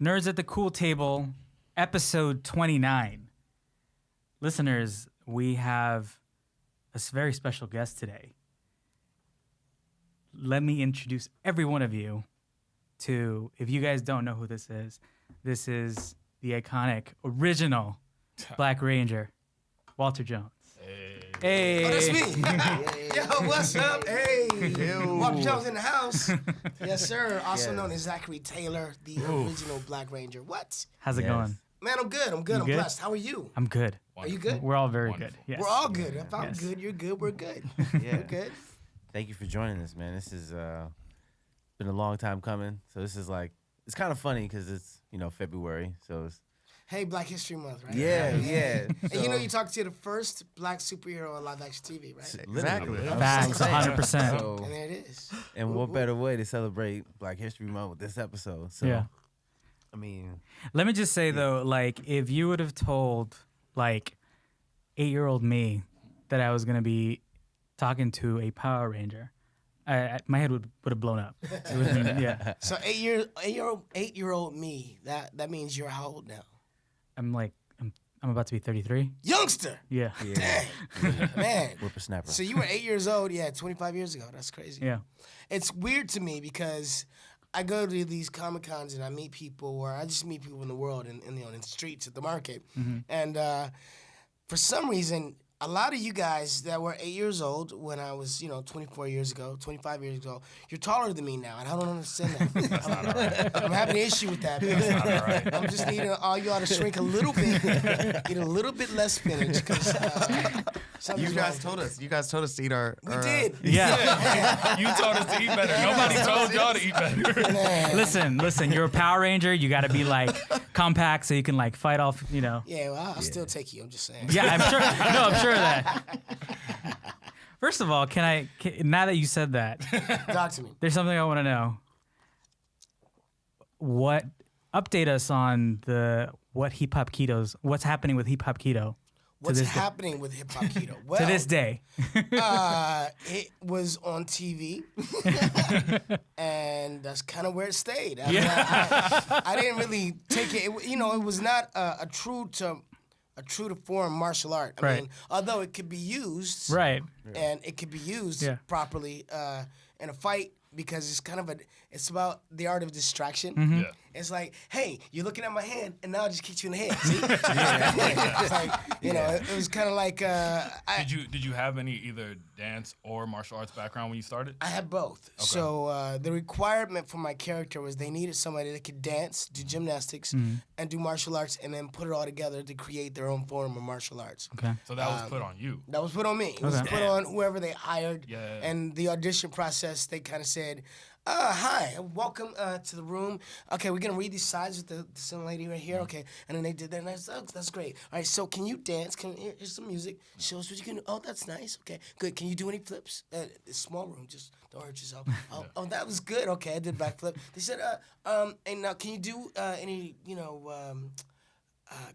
Nerds at the Cool Table, episode 29. Listeners, we have a very special guest today. Let me introduce every one of you to, if you guys don't know who this is the iconic, original Black Ranger, Walter Jones. Hey. Oh, that's me. Yo, what's up? Hey. Walter Jones in the house. Yes, sir. Also known as Zachary Taylor, the original Black Ranger. What? How's it going? Man, I'm good. I'm blessed. How are you? I'm good. Are you good? We're all very good. Yes. We're all good. If I'm good, you're good. We're good. Yeah. We're good. Thank you for joining us, man. This has been a long time coming. So this is like, it's kind of funny because it's, February. So it's, Hey, Black History Month, right? yeah. And you talked to the first Black superhero on live action TV, right? Exactly. Facts, 100%. So, And there it is. and what better way to celebrate Black History Month with this episode? So, Yeah. I mean, Let me just say, though, like, if you would have told, like, 8-year-old me that I was going to be talking to a Power Ranger, my head would have blown up. It would have been, yeah. So 8-year-old me, that means you're how old now? I'm about to be 33. Youngster! Yeah. Dang. Man. whippersnapper. So you were 8 years old, 25 years ago. That's crazy. Yeah. It's weird to me because I go to these Comic Cons and I meet people, or I just meet people in the world and in the streets at the market. Mm-hmm. And for some reason, a lot of you guys that were 8 years old when I was, 24 years ago, 25 years ago, you're taller than me now, and I don't understand that. That's not all right. I'm having an issue with that. That's not all right. I'm just needing all y'all to shrink a little bit, eat a little bit less spinach, because You guys told us to eat our. We did. Yeah. You told us to eat better. Nobody told y'all to eat better. Man. Listen, you're a Power Ranger. You got to be, like, compact so you can, like, fight off, Yeah, well, I'll still take you. I'm just saying. Yeah, I'm sure. No, I'm sure of that. First of all, now that you said that, Talk to me. there's something I want to know. Update us on what's happening with hip hop keto. What's happening with hip hop keto? Well, To this day. it was on TV, and that's kind of where it stayed. I mean, I didn't really take it. It was not a true to form martial art. I mean, although it could be used, Right. and it could be used properly in a fight, because it's about the art of distraction. Mm-hmm. Yeah. It's like, hey, you're looking at my hand, and now I just kicked you in the head. See? It's like, it was kind of like. Did you have any either dance or martial arts background when you started? I had both. Okay. So the requirement for my character was they needed somebody that could dance, do gymnastics, and do martial arts, and then put it all together to create their own form of martial arts. Okay. So that was put on you. That was put on me. It was put on whoever they hired. Yeah. And the audition process, they kind of said, hi, welcome to the room. Okay, we're going to read these sides with this young lady right here. Okay. And then they did that, and I said, oh, that's great. All right, so can you dance? Here's some music. Show us what you can do. Oh, that's nice. Okay, good. Can you do any flips? It's a small room. Just don't hurt yourself. Oh, that was good. Okay, I did backflip. They said, and now can you do any,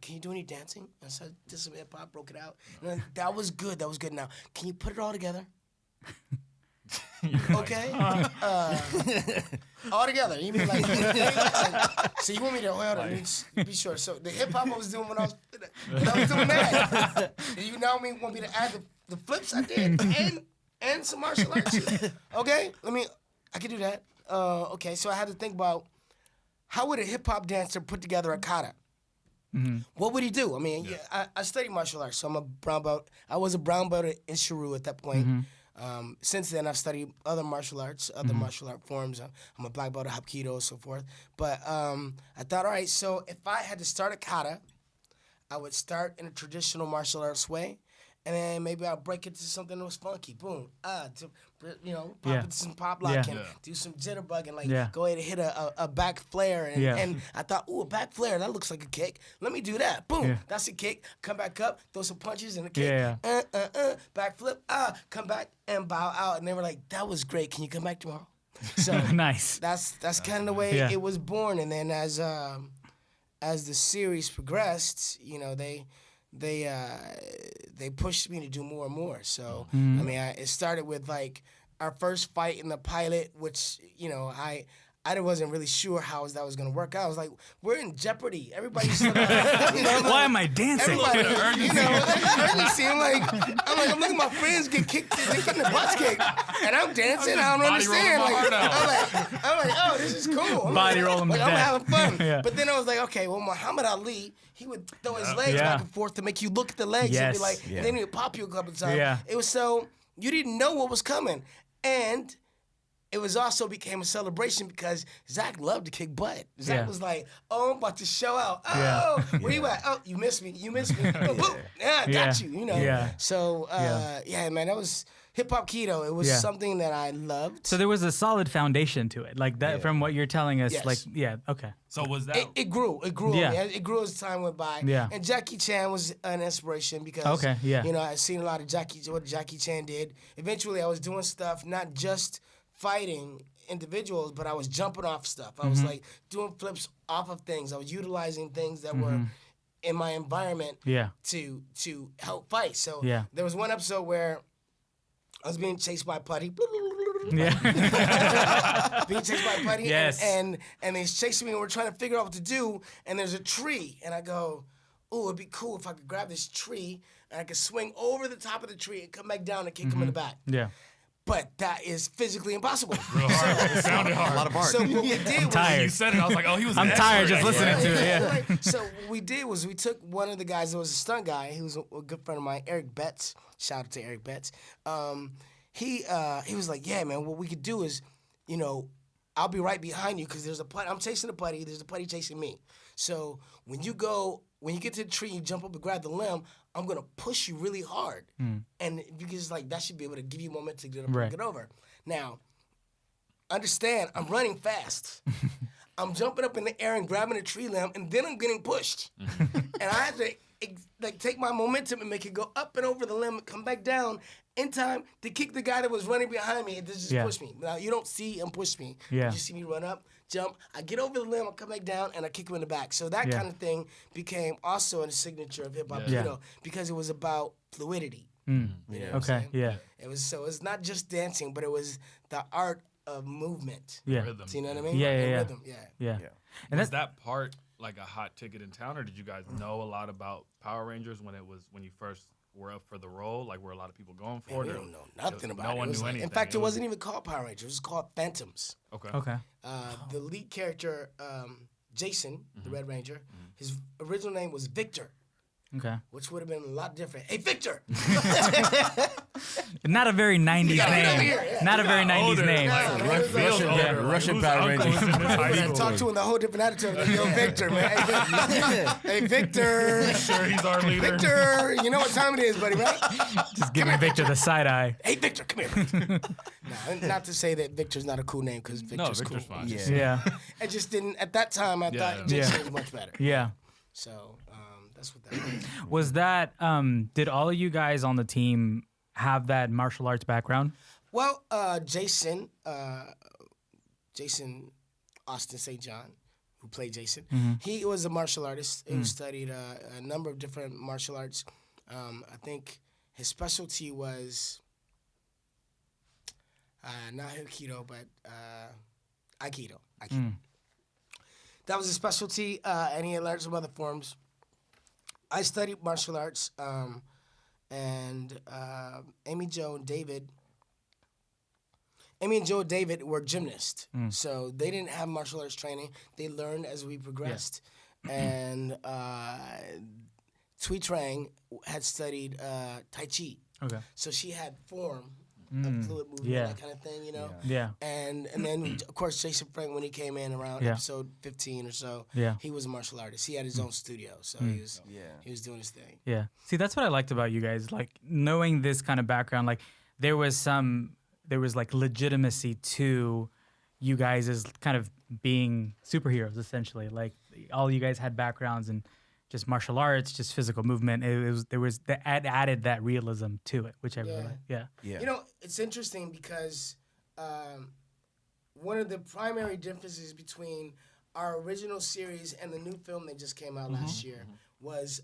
can you do any dancing? I said, did some hip hop, broke it out. And then, that was good. Now, can you put it all together? Okay. All together. You mean like, so you want me to hold on? Be sure. So the hip hop I was doing when I was doing that. You now want me to add the flips I did and some martial arts. Okay. I can do that. Okay. So I had to think about how would a hip hop dancer put together a kata. Mm-hmm. What would he do? I mean, I studied martial arts, so I'm a brown belt. I was a brown belt in Shiru at that point. Mm-hmm. Since then, I've studied other martial arts, martial art forms. I'm a black belt of Hapkido and so forth. But I thought, all right, so if I had to start a kata, I would start in a traditional martial arts way, and then maybe I'll break it to something that was funky. Boom. Pop into some pop lock and do some jitterbug and go ahead and hit a back flare. And I thought, ooh, a back flare, that looks like a kick. Let me do that. Boom. That's a kick. Come back up, throw some punches and a kick. Back flip. Come back and bow out. And they were like, that was great. Can you come back tomorrow? So Nice. That's kind of the way it was born. And then as the series progressed, they pushed me to do more and more. So it started with like our first fight in the pilot, which I I wasn't really sure how that was gonna work out. I was like, we're in jeopardy. Everybody's Why am I dancing? Everybody, urgency. I'm looking at my friends get kicked, they're getting the butts kicked, and I'm dancing. I don't body understand. rolling my heart I'm like, oh, this is cool. Body rolling I'm to death. having fun. Yeah. But then I was like, okay, well, Muhammad Ali, he would throw his legs Yeah. back and forth to make you look at the legs and be Yes. like, Yeah. and then he would pop you a couple of times. Yeah. It was so you didn't know what was coming, and it was also became a celebration because Zack loved to kick butt. Zack Yeah. was like, "Oh, I'm about to show out. Oh, Yeah. where you at? Oh, you missed me. You missed me. Boom, boom. Yeah, I got you. You know." Yeah. So, yeah, man, that was hip hop keto. It was Yeah. something that I loved. So there was a solid foundation to it, like that. From what you're telling us, Yes. like, yeah, okay, So was that? It grew. It grew. Yeah. Yeah. It grew as time went by. Yeah. And Jackie Chan was an inspiration because Okay, yeah. you know, I've seen a lot of what Jackie Chan did. Eventually I was doing stuff, not just fighting individuals, but I was jumping off stuff. I Mm-hmm. was like doing flips off of things. I was utilizing things that were in my environment yeah, to help fight. So Yeah. there was one episode where I was being chased by Putty. yeah, Being chased by Putty. Yes. And he's chasing me and we're trying to figure out what to do. And there's a tree. And I go, ooh, it'd be cool if I could grab this tree and I could swing over the top of the tree and come back down and kick him in the back. yeah. But that is physically impossible. Real hard. It sounded hard. A lot of art. So what we did was tired. You said it. I was like, oh, he was. I'm an tired expert just at listening to it. Yeah. Right. So what we did was we took one of the guys that was a stunt guy. He was a good friend of mine, Eric Betts. Shout out to Eric Betts. He was like, yeah, man, what we could do is, you know, I'll be right behind you because there's a putty. I'm chasing the putty. There's a putty chasing me. So when you get to the tree, you jump up and grab the limb, I'm going to push you really hard. And because like that should be able to give you moment to get up Right. and get over. Now, understand, I'm running fast. I'm jumping up in the air and grabbing a tree limb, and then I'm getting pushed. And I had to like take my momentum and make it go up and over the limb and come back down in time to kick the guy that was running behind me and just Yeah. push me. Now, you don't see him push me. Yeah. You see me run up, jump, I get over the limb, I come back down, and I kick him in the back. So that Yeah. kind of thing became also a signature of hip-hop Yeah. judo because it was about fluidity. You know what I'm Okay, saying? yeah, So it's not just dancing, but it was the art of movement. yeah, Rhythm. Do you know what I mean? Yeah, yeah, And yeah. Rhythm, yeah. yeah. Yeah. And Was that's that part like a hot ticket in town, or did you guys know a lot about Power Rangers when you first were up for the role? Like, were a lot of people going for We it? or- don't know nothing about no it. one It was knew like- anything. In fact, it wasn't even called Power Rangers. It was called Phantoms. Okay. okay. The lead character, Jason, Mm-hmm. the Red Ranger, his original name was Victor, Okay. which would have been a lot different. Hey, Victor! Not a very 90s gotta get over name. here, yeah. Not a very 90s Older, name. like, Yeah. feels Russian- older. yeah, Like, Russian whose Power uncle Rangers. is in this high I school? talk to him with a whole different attitude. Like, yo, Victor, man. Hey, Victor. Sure, he's our leader. Victor, you know what time it is, buddy, right? Just giving Victor the side eye. Hey, Victor, come here. No, not to say that Victor's not a cool name, because No, Victor's Victor's cool. fine. Yeah. Yeah, I just didn't, at that time, I Yeah. thought Jason Yeah. was much better. yeah. So that's what that was. Was that did all of you guys on the team have that martial arts background? Well, Jason Austin St. John, who played Jason, he was a martial artist. He studied a number of different martial arts. I think his specialty was not Aikido, but Aikido. That was his specialty, and he had learned some other forms. I studied martial arts, and Amy and Joe and David were gymnasts, so they didn't have martial arts training. They learned as we progressed, and Tui Trang had studied Tai Chi, Okay. so she had form of fluid movement, Yeah. that kind of thing, you know. Yeah. And then of course Jason Frank, when he came in around Yeah. episode 15 or so, Yeah. he was a martial artist. He had his own studio, so he was doing his thing. Yeah. See, that's what I liked about you guys. Like knowing this kind of background, like there was like legitimacy to you guys as kind of being superheroes, essentially. Like all you guys had backgrounds in just martial arts, just physical movement. There was added that realism to it, which I really like. Yeah. Yeah. You know, it's interesting because one of the primary differences between our original series and the new film that just came out last year was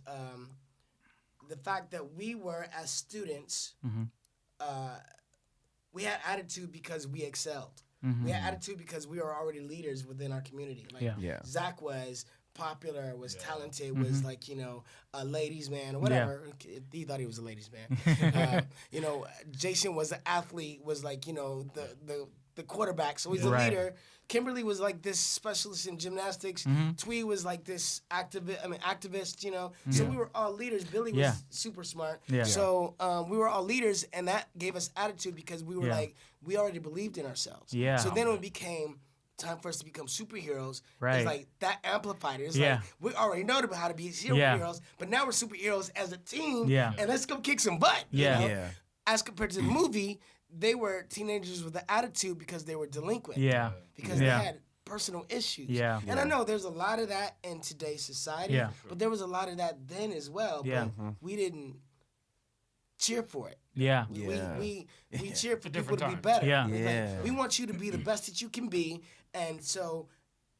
the fact that we were, as students, we had attitude because we excelled. We had attitude because we were already leaders within our community. Like Yeah. Zack was popular, was talented, was like, you know, a ladies man or whatever. He thought he was a ladies man. You know, Jason was an athlete, was like, you know, the quarterback. So he's a leader. Kimberly was like this specialist in gymnastics. Twee was like this activist, you know. So we were all leaders. Billy was super smart. So we were all leaders, and that gave us attitude because we were like, we already believed in ourselves. So then when it became time for us to become superheroes, it's like that amplified it. It's like, we already know how to be superheroes, but now we're superheroes as a team, and let's go kick some butt. You know? As compared to the movie, they were teenagers with an attitude because they were delinquent. Because they had personal issues. And I know there's a lot of that in today's society, but there was a lot of that then as well. But we didn't cheer for it. We cheer for people to be better. Like, we want you to be the best that you can be. And so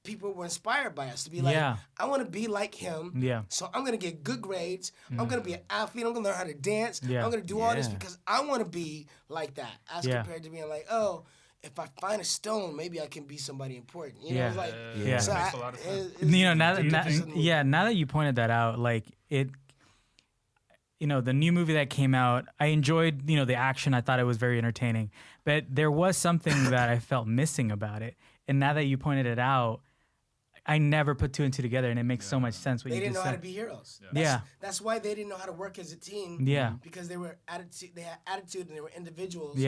people were inspired by us to be like, I want to be like him. So I'm going to get good grades. I'm going to be an athlete. I'm going to learn how to dance. I'm going to do all this because I want to be like that. As compared to being like, oh, if I find a stone, maybe I can be somebody important. You know, it's like, so that makes a lot of sense. You know, now that you pointed that out, like it, you know, the new movie that came out, I enjoyed, you know, the action. I thought it was very entertaining, but there was something that I felt missing about it. And now that you pointed it out, I never put two and two together, and it makes so much sense. What they you didn't just know said. how to be heroes. That's why they didn't know how to work as a team. Because they were attitude. They had attitude, and they were individuals.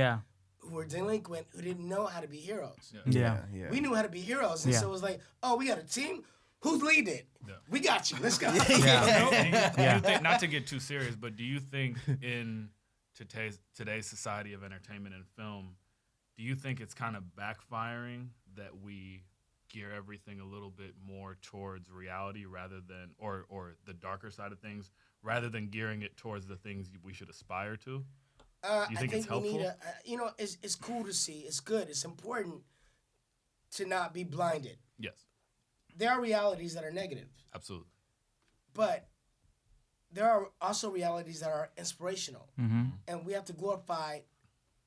Who were delinquent, who didn't know how to be heroes. We knew how to be heroes, and so it was like, oh, we got a team. Who's leading it? We got you. Let's go. Do you think, not to get too serious, but do you think in today's society of entertainment and film, do you think it's kind of backfiring that we gear everything a little bit more towards reality rather than, or the darker side of things, rather than gearing it towards the things we should aspire to? Do you think it's helpful? We need you know, it's cool to see. It's good. It's important to not be blinded. Yes. There are realities that are negative. Absolutely. But there are also realities that are inspirational. And we have to glorify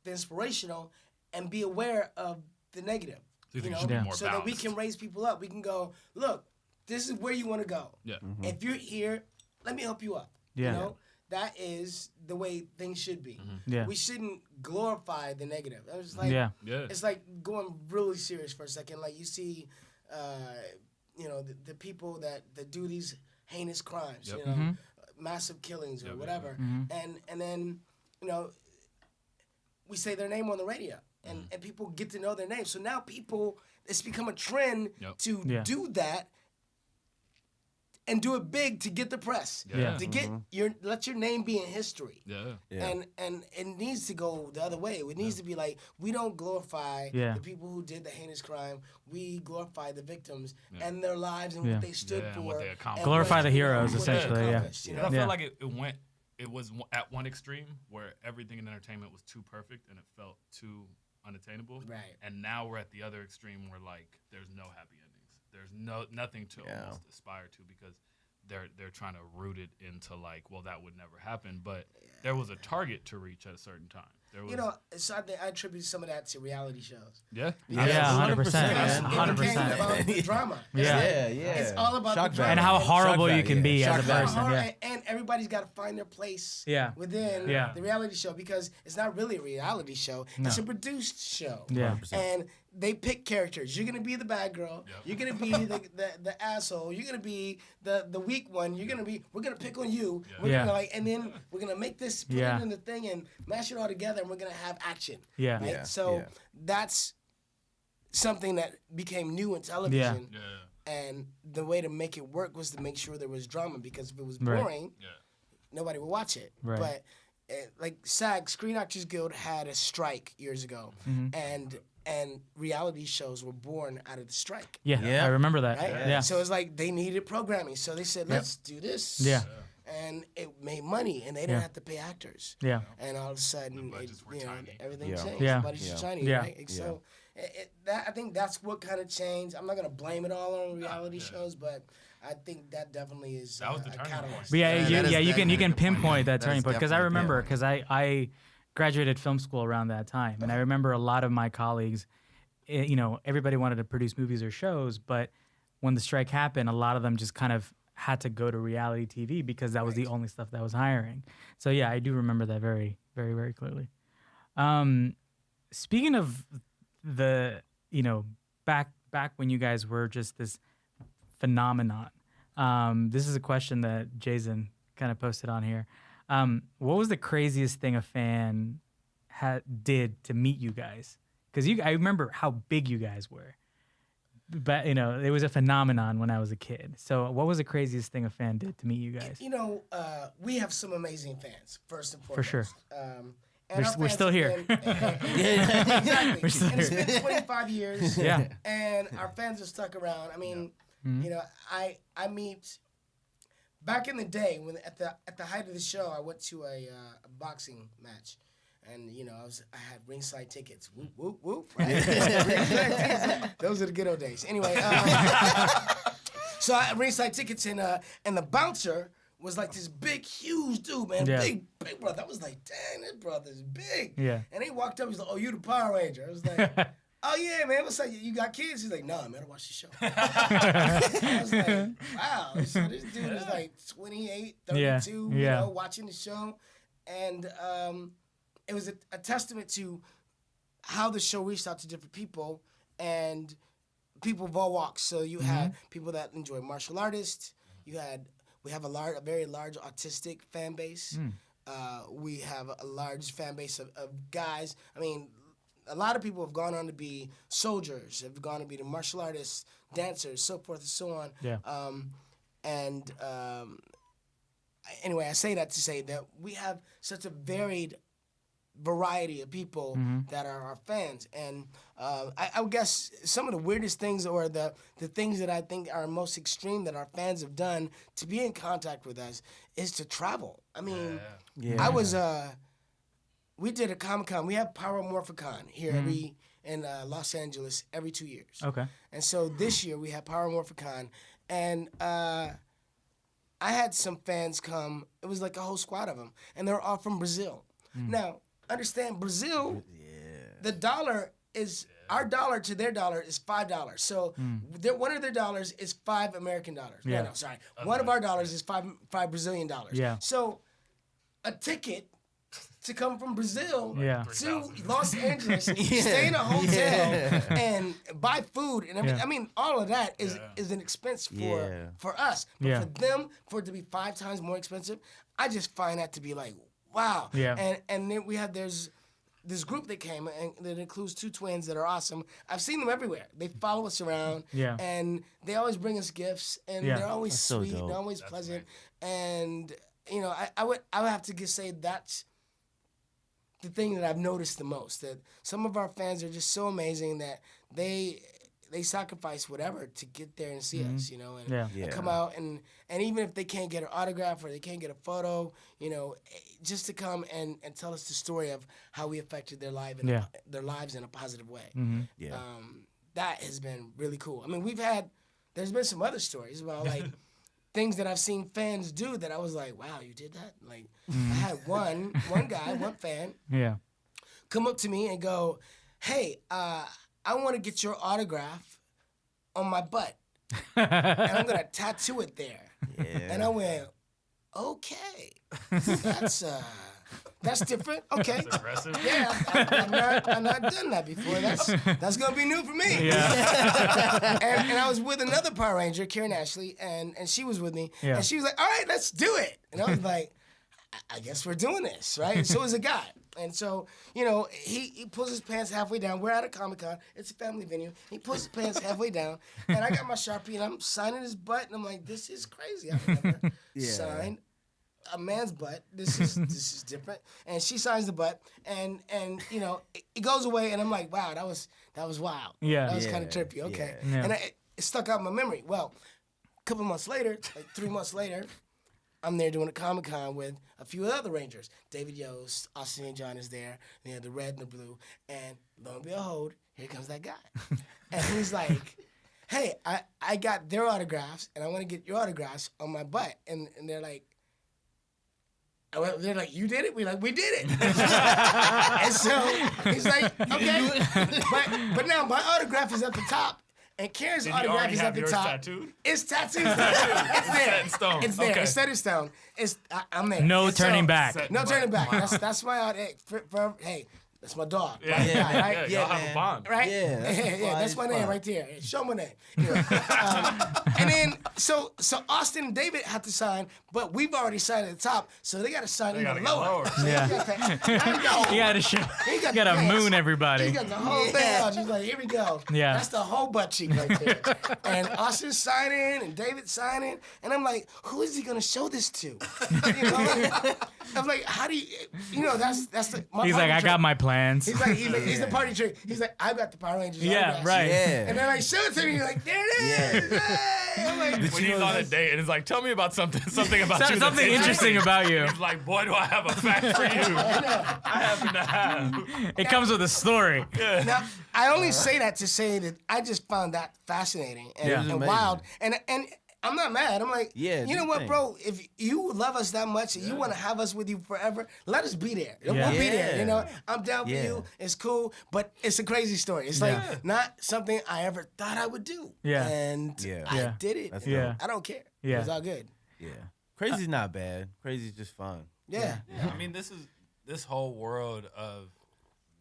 the inspirational and be aware of the negative. So you know, so that we can raise people up. We can go, look, this is where you want to go. If you're here, let me help you up. You know? That is the way things should be. We shouldn't glorify the negative. It's like it's like going really serious for a second. Like you see, you know, the people that do these heinous crimes, you know, massive killings or whatever, and then you know, we say their name on the radio, and people get to know their name. So now it's become a trend to do that. And do it big to get the press, to get let your name be in history. And it needs to go the other way. It needs to be like, we don't glorify the people who did the heinous crime. We glorify the victims and their lives and what they stood for. And what they accomplished. Glorify the heroes, essentially. You know? I feel like it was at one extreme where everything in entertainment was too perfect and it felt too unattainable. And now we're at the other extreme where like there's no happy endings. There's nothing to almost aspire to because they're trying to root it into like, well, that would never happen. But there was a target to reach at a certain time. You know, so I think I attribute some of that to reality shows. 100%. 100%. About the drama. It's all about the drama. And how horrible you can be as a person. And everybody's got to find their place within the reality show because it's not really a reality show. It's a produced show. And they pick characters. You're gonna be the bad girl. You're gonna be the asshole. You're gonna be the weak one. We're gonna pick on you. We're gonna like, and then we're gonna make this, put it in the thing, and mash it all together, and we're gonna have action. Right? So that's something that became new in television. And the way to make it work was to make sure there was drama because if it was boring, nobody would watch it. But like SAG, Screen Actors Guild had a strike years ago, and reality shows were born out of the strike. I remember that. Right? So it's like they needed programming. So they said, let's do this. And it made money, and they didn't have to pay actors. And all of a sudden, everything changed. The budgets were shiny, right? So I think that's what kind of changed. I'm not going to blame it all on reality shows, but I think that definitely is that was the a catalyst. But you can pinpoint that turning point because I remember I graduated film school around that time, and I remember a lot of my colleagues you know, everybody wanted to produce movies or shows, but when the strike happened, a lot of them just kind of had to go to reality TV because that was the only stuff that was hiring. So yeah, I do remember that very, very, very clearly. Speaking of the, you know, back when you guys were just this phenomenon, this is a question that Jazen kind of posted on here. What was the craziest thing a fan did to meet you guys? Because I remember how big you guys were. But, you know, it was a phenomenon when I was a kid. So what was the craziest thing a fan did to meet you guys? You know, we have some amazing fans, first and foremost. For sure. And our We're fans still have here. Exactly. We're still and it's here. been 25 years. Yeah. And our fans have stuck around. I mean, you know, I meet back in the day when at the height of the show, I went to a boxing match. And you know, I had ringside tickets. Whoop whoop whoop. Right? Those are the good old days. Anyway, so I had ringside tickets, and the bouncer was like this big, huge dude, man, Yeah. big brother. I was like, dang, this brother's big. Yeah. And he walked up. He's like, oh, you the Power Ranger? I was like, oh yeah, man. What's up? You got kids? He's like, nah, man, I watch the show. I was like, wow. So this dude is like 28, 32, you know, watching the show, and it was a testament to how the show reached out to different people and people of all walks. So you had people that enjoy martial artists. We have a very large autistic fan base. We have a large fan base of guys. I mean, a lot of people have gone on to be soldiers, have gone to be the martial artists, dancers, so forth and so on. Yeah. Anyway, I say that to say that we have such a varied variety of people that are our fans, and I would guess some of the weirdest things or the things that I think are most extreme that our fans have done to be in contact with us is to travel. I mean, I was we did a Comic-Con. We have Power Morphicon here in Los Angeles every 2 years. Okay. And so this year we had Power Morphicon, and I had some fans come. It was like a whole squad of them, and they're all from Brazil. Now, understand, Brazil, the dollar is, our dollar to their dollar is $5. So one of their dollars is $5 American dollars. Yeah. No, sorry. One of our dollars is five Brazilian dollars. Yeah. So a ticket to come from Brazil Yeah. to Los Angeles, stay in a hotel, and buy food and everything. Yeah. I mean, all of that is an expense for us. But for them, for it to be 5 times more expensive, I just find that to be like, wow. Yeah. And then we have there's this group that came and that includes 2 twins that are awesome. I've seen them everywhere. They follow us around. Yeah. And they always bring us gifts, and Yeah. they're always That's so sweet. dope. They're always pleasant. And you know, I would have to just say that's the thing that I've noticed the most. That some of our fans are just so amazing that they sacrifice whatever to get there and see us, you know, and come out and even if they can't get an autograph or they can't get a photo, you know, just to come and tell us the story of how we affected their lives in a positive way. That has been really cool. I mean, there's been some other stories about like things that I've seen fans do that I was like, wow, you did that? Like I had one fan come up to me and go, hey, I want to get your autograph on my butt, and I'm gonna tattoo it there. And I went, okay, that's different. Okay, Aggressive. yeah, I've not done that before. That's gonna be new for me. and I was with another Power Ranger, Karen Ashley, and she was with me, and she was like, all right, let's do it. And I was like, I guess we're doing this, right? And so is a guy. And so, you know, he pulls his pants halfway down. We're at a Comic-Con. It's a family venue. He pulls his pants halfway down. And I got my Sharpie, and I'm signing his butt. And I'm like, this is crazy. I've never signed a man's butt. This is different. And she signs the butt. And you know, it goes away. And I'm like, wow, that was wild. Yeah. That was kind of trippy. Okay. Yeah. And it stuck out in my memory. Well, a couple months later, like 3 months later, I'm there doing a Comic-Con with a few other Rangers. David Yost, Austin and John is there. You know, the red and the blue. And lo and behold, here comes that guy. And he's like, hey, I got their autographs, and I want to get your autographs on my butt. And they're like, They're like, you did it? We're like, we did it. And so he's like, okay. But now my autograph is at the top. And Karen's Did you autograph already is have at the yours top. tattooed? It's tattooed. It's there. Set in stone. It's there. Okay. It's set in stone. I'm there. No And turning so- back. Set- No turning back. Wow. That's my hey, that's my dog. Yeah, My yeah, guy, yeah, right? y'all Yeah, have man. a bond. Right? Yeah, that's yeah, fly that's as my name fuck. right there. Hey, show my name. And then so Austin and David have to sign, but we've already signed at the top, so they got to sign They even gotta get lower. lower. Yeah. I You gotta show. He You got gotta the moon He everybody. got the whole thing out. She's like, here we go. Yeah. That's the whole butt cheek right there. And Austin signing and David signing. And I'm like, who is he going to show this to? You know? I'm like, how do you know, that's the, my He's like, party I trick. got my plans. He's the party trick. He's like, I've got the Power Rangers. Yeah, autographs. right. Yeah. And they're like, show it to me. You're like, there it is. Hey! I'm like, When he's on a date and it's like, tell me about something about you. that's Something interesting about you. He's like, boy, do I have a fact for you. I happen to have. It comes with a story. Now, I only say that to say that I just found that fascinating and, Yeah. and Amazing. wild. And I'm not mad. I'm like, Yeah, you know do what, thing. bro? If you love us that much and you want to have us with you forever, let us be there. Yeah. We'll be there. Yeah. You know, I'm down for Yeah. you. It's cool, but it's a crazy story. It's like not something I ever thought I would do. Yeah. And Yeah. I Yeah. did it. That's And dope. I don't care. Yeah. It's all good. Yeah. Crazy's not bad. Crazy's just fun. Yeah. Yeah, I mean, this whole world of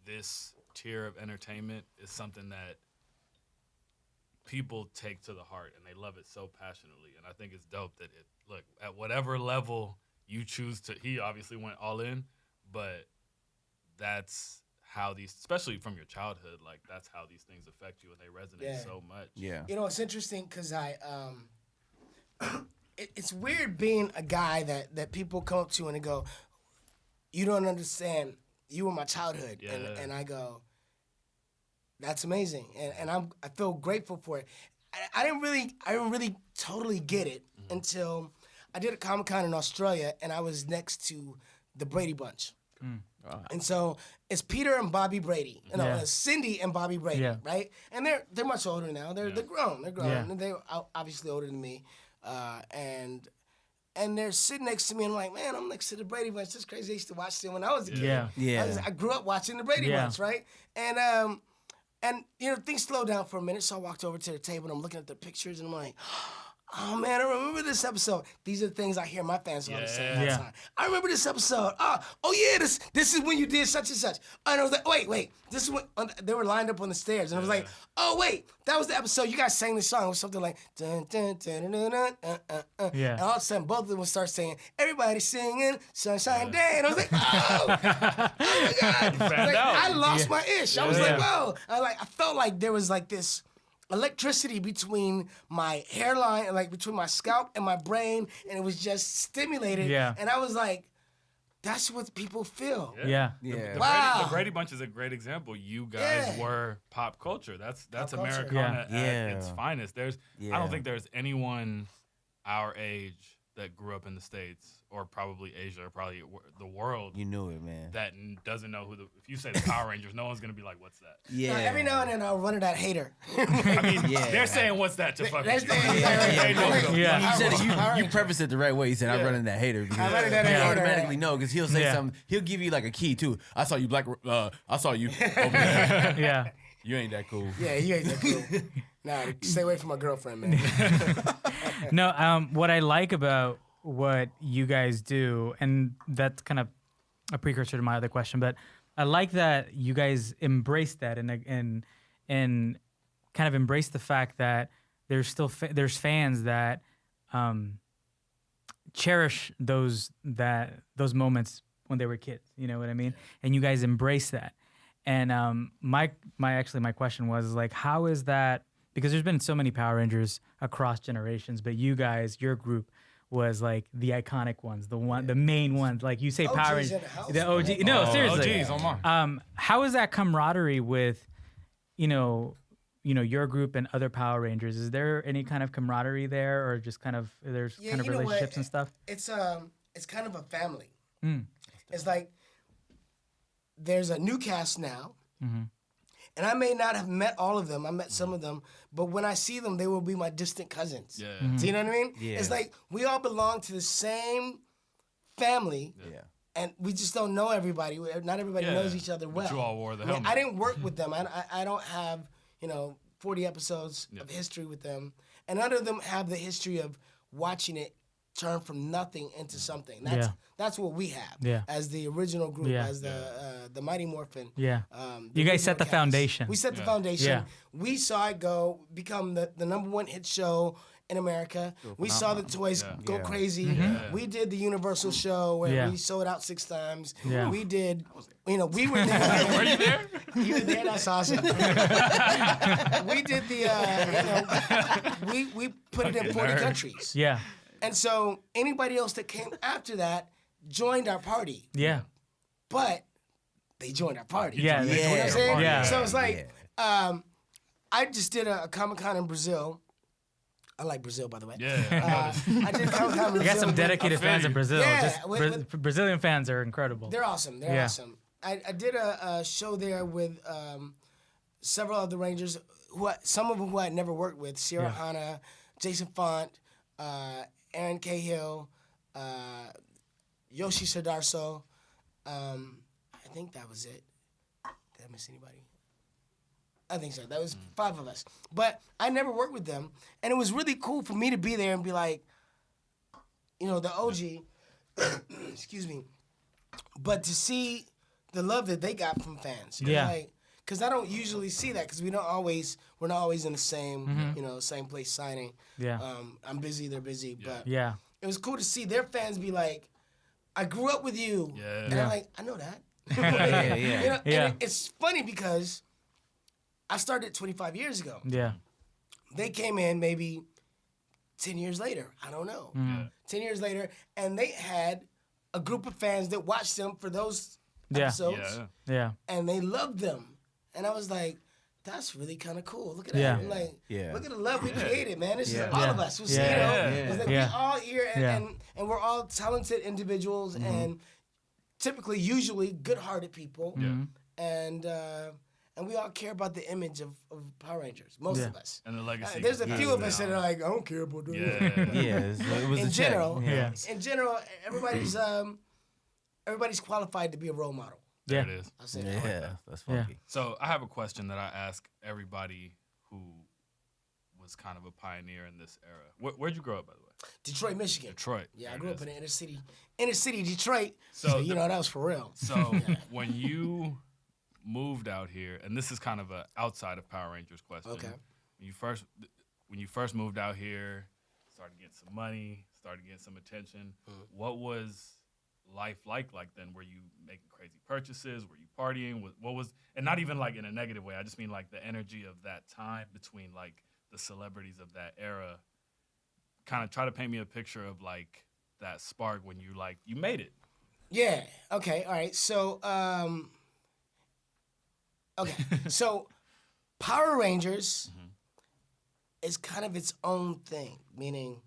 this tier of entertainment is something that people take to the heart and they love it so passionately. And I think it's dope that look, at whatever level you choose to, he obviously went all in, but that's how these, especially from your childhood, like that's how these things affect you and they resonate Yeah. so much. Yeah. You know, it's interesting because it's weird being a guy that people come up to and they go, you don't understand. You were my childhood. Yeah. And I go, that's amazing. And I feel grateful for it. I didn't really totally get it until I did a Comic-Con in Australia and I was next to the Brady Bunch. And so it's Peter and Bobby Brady. You know, Yeah. it's Cindy and Bobby Brady, Yeah. right? And they're much older now. They're grown. They're grown. Yeah. And they're obviously older than me. And they're sitting next to me and I'm like, man, I'm next to the Brady Bunch. That's crazy. I used to watch them when I was a kid. Yeah. Yeah. I grew up watching the Brady Yeah. Bunch, right? And you know, things slowed down for a minute, so I walked over to the table and I'm looking at the pictures and I'm like, oh man, I remember this episode. These are the things I hear my fans all the say all the Yeah. time. I remember this episode. Oh yeah, this is when you did such and such. And I was like, wait, this is when they were lined up on the stairs, and I was like, oh wait, that was the episode you guys sang this song. It was something like dun dun dun dun dun Yeah. And all of a sudden, both of them would start saying, everybody singing Sunshine Day, and I was like, oh my god, like, I lost my ish. I was like, whoa, I felt like there was like this electricity between my hairline and like between my scalp and my brain, and it was just stimulated. Yeah. And I was like, that's what people feel. Yeah. Yeah. Wow. The Brady Bunch is a great example. You guys Yeah. were pop culture. That's culture. Americana Yeah. at its finest. I Yeah. don't think there's anyone our age that grew up in the States or probably Asia or probably the world You knew it, man. that doesn't know if you say the Power Rangers, no one's gonna be like, what's that? Yeah. Now, every now and then I'll run to that hater. I mean, Yeah. they're saying what's that to fuck That's with you. the- They know Yeah. though. Yeah. You said it, Power you Rangers. prefaced it the right way. You said, I Yeah. run into that hater. Because I run into that you hater. automatically know because he'll say Yeah. something. He'll give you like a key too. I saw you I saw you over there. Yeah. You ain't that cool. Yeah, you ain't that cool. Nah, stay away from my girlfriend, man. No, what I like about what you guys do, and that's kind of a precursor to my other question, but I like that you guys embrace that and kind of embrace the fact that there's still there's fans that cherish those moments when they were kids. You know what I mean? And you guys embrace that. And my question was like, how is that? Because there's been so many Power Rangers across generations, but you guys, your group, was like the iconic ones, the main ones. Like you say, OGs Power in Rangers, the house, the OG. man. No, Oh, seriously. geez, oh my. How is that camaraderie with, your group and other Power Rangers? Is there any kind of camaraderie there, or just kind of there's Yeah, kind of you know what? relationships and stuff? It's kind of a family. It's like there's a new cast now, and I may not have met all of them. I met some of them, but when I see them, they will be my distant cousins. Yeah. Do you know what I mean? Yeah. It's like we all belong to the same family, Yeah. and we just don't know everybody. Not everybody Yeah, knows each other well. but you all wore the I mean, helmet. I didn't work with them. I don't have 40 episodes Yeah. of history with them, and none of them have the history of watching it turn from nothing into something. That's what we have Yeah. as the original group, Yeah. as the Mighty Morphin. Yeah. The You guys original set the cast. foundation. We set the Yeah. foundation. Yeah. We saw it become the #1 hit show in America. We saw the toys go Yeah. crazy. Yeah. We did the Universal show where Yeah. we sold out 6 times. Yeah. We did, we were there. Were you there? You were there, that's awesome. We did the, we put it in 40 countries. Yeah. And so anybody else that came after that joined our party, Yeah. but they joined our party. Yeah. You know what I'm saying? Yeah. So it's like, I just did a Comic-Con in Brazil. I like Brazil, by the way. Yeah. I did Comic-Con in Brazil. You got some dedicated I feel fans in you. Brazil. Yeah, Just Brazilian fans are incredible. They're awesome. They're Yeah. awesome. I did a show there with several of the Rangers, some of who I had never worked with. Sierra Yeah. Hanna, Jason Font, Aaron Cahill, Yoshi Sardarso. I think that was it. Did I miss anybody? I think so. That was 5 of us. But I never worked with them. And it was really cool for me to be there and be like, the OG, excuse me, but to see the love that they got from fans. Yeah. Because I don't usually see that because we're not always in the same, same place signing. Yeah. I'm busy, they're busy. But Yeah. it was cool to see their fans be like, I grew up with you. Yeah. And Yeah. I'm like, I know that. Yeah. Yeah. And it's funny because I started 25 years ago. Yeah. They came in maybe 10 years later. I don't know. 10 years later, and they had a group of fans that watched them for those Yeah. episodes, Yeah. Yeah. and they loved them. And I was like, that's really kind of cool. Look at that. Yeah. I'm like, Yeah. look at the love we created, man. This is Yeah. all Yeah. of us. We'll Yeah. see, Yeah. It's like Yeah. we all here, and, Yeah. and we're all talented individuals, and typically, usually, good-hearted people. And we all care about the image of Power Rangers, most of us. And the legacy. There's a goes few of us down. that are like, I don't care about that. Yeah. Yeah. It was In a check. general, Yeah. in general, everybody's qualified to be a role model. There Yeah. it is. I'll say that. Yeah. That's Yeah. funky. So I have a question that I ask everybody who was kind of a pioneer in this era. Where'd you grow up, by the way? Detroit, Michigan. Detroit. Yeah, I There grew it up is. in the inner city Detroit. So So, that was for real. So when you moved out here, and this is kind of a outside of Power Rangers question. Okay. When you first moved out here, started getting some money, started getting some attention. What was life like then? Were you making crazy purchases? Were you partying? What was, and not even like in a negative way. I just mean like the energy of that time between like the celebrities of that era. Kind of try to paint me a picture of like that spark when you made it. Yeah. Okay. All right. So, so Power Rangers is kind of its own thing, meaning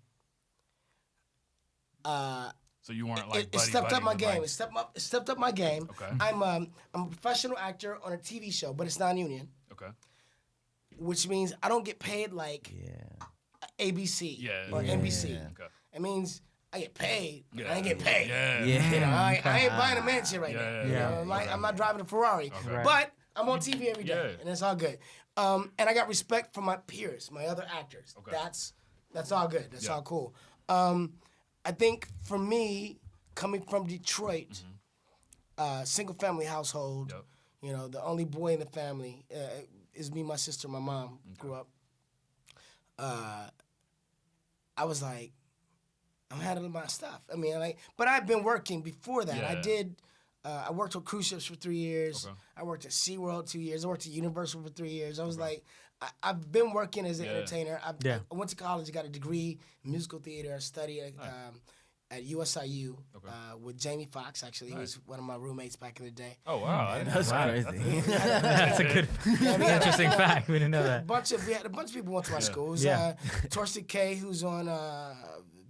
So you weren't like it stepped buddy up my with, game. like- It stepped up my game. Okay. I'm a professional actor on a TV show, but it's non-union, Okay. which means I don't get paid like Yeah. ABC Yeah. or Yeah. NBC. Okay. It means I get paid. But Yeah. I ain't get paid. Yeah. Yeah. I ain't buying a mansion right now. Yeah, You yeah, know, I'm not driving a Ferrari, Okay. but I'm on TV every day, Yeah. and it's all good. And I got respect from my peers, my other actors. Okay. That's all good. That's Yeah. all cool. I think for me, coming from Detroit, single family household, Yep. the only boy in the family is me, my sister, my mom grew up. I was like, I'm handling my stuff. I mean, but I've been working before that. Yeah. I worked on cruise ships for 3 years. Okay. I worked at SeaWorld 2 years. I worked at Universal for 3 years. I was like, I've been working as an Yeah. entertainer. Yeah. I went to college, got a degree in musical theater. I studied at USIU with Jamie Foxx, actually. He was one of my roommates back in the day. Oh wow. I didn't know That's that. crazy. That's a good, interesting fact. We didn't know that. We had a bunch of people went to my school. It was Yeah. Torsten K, who's on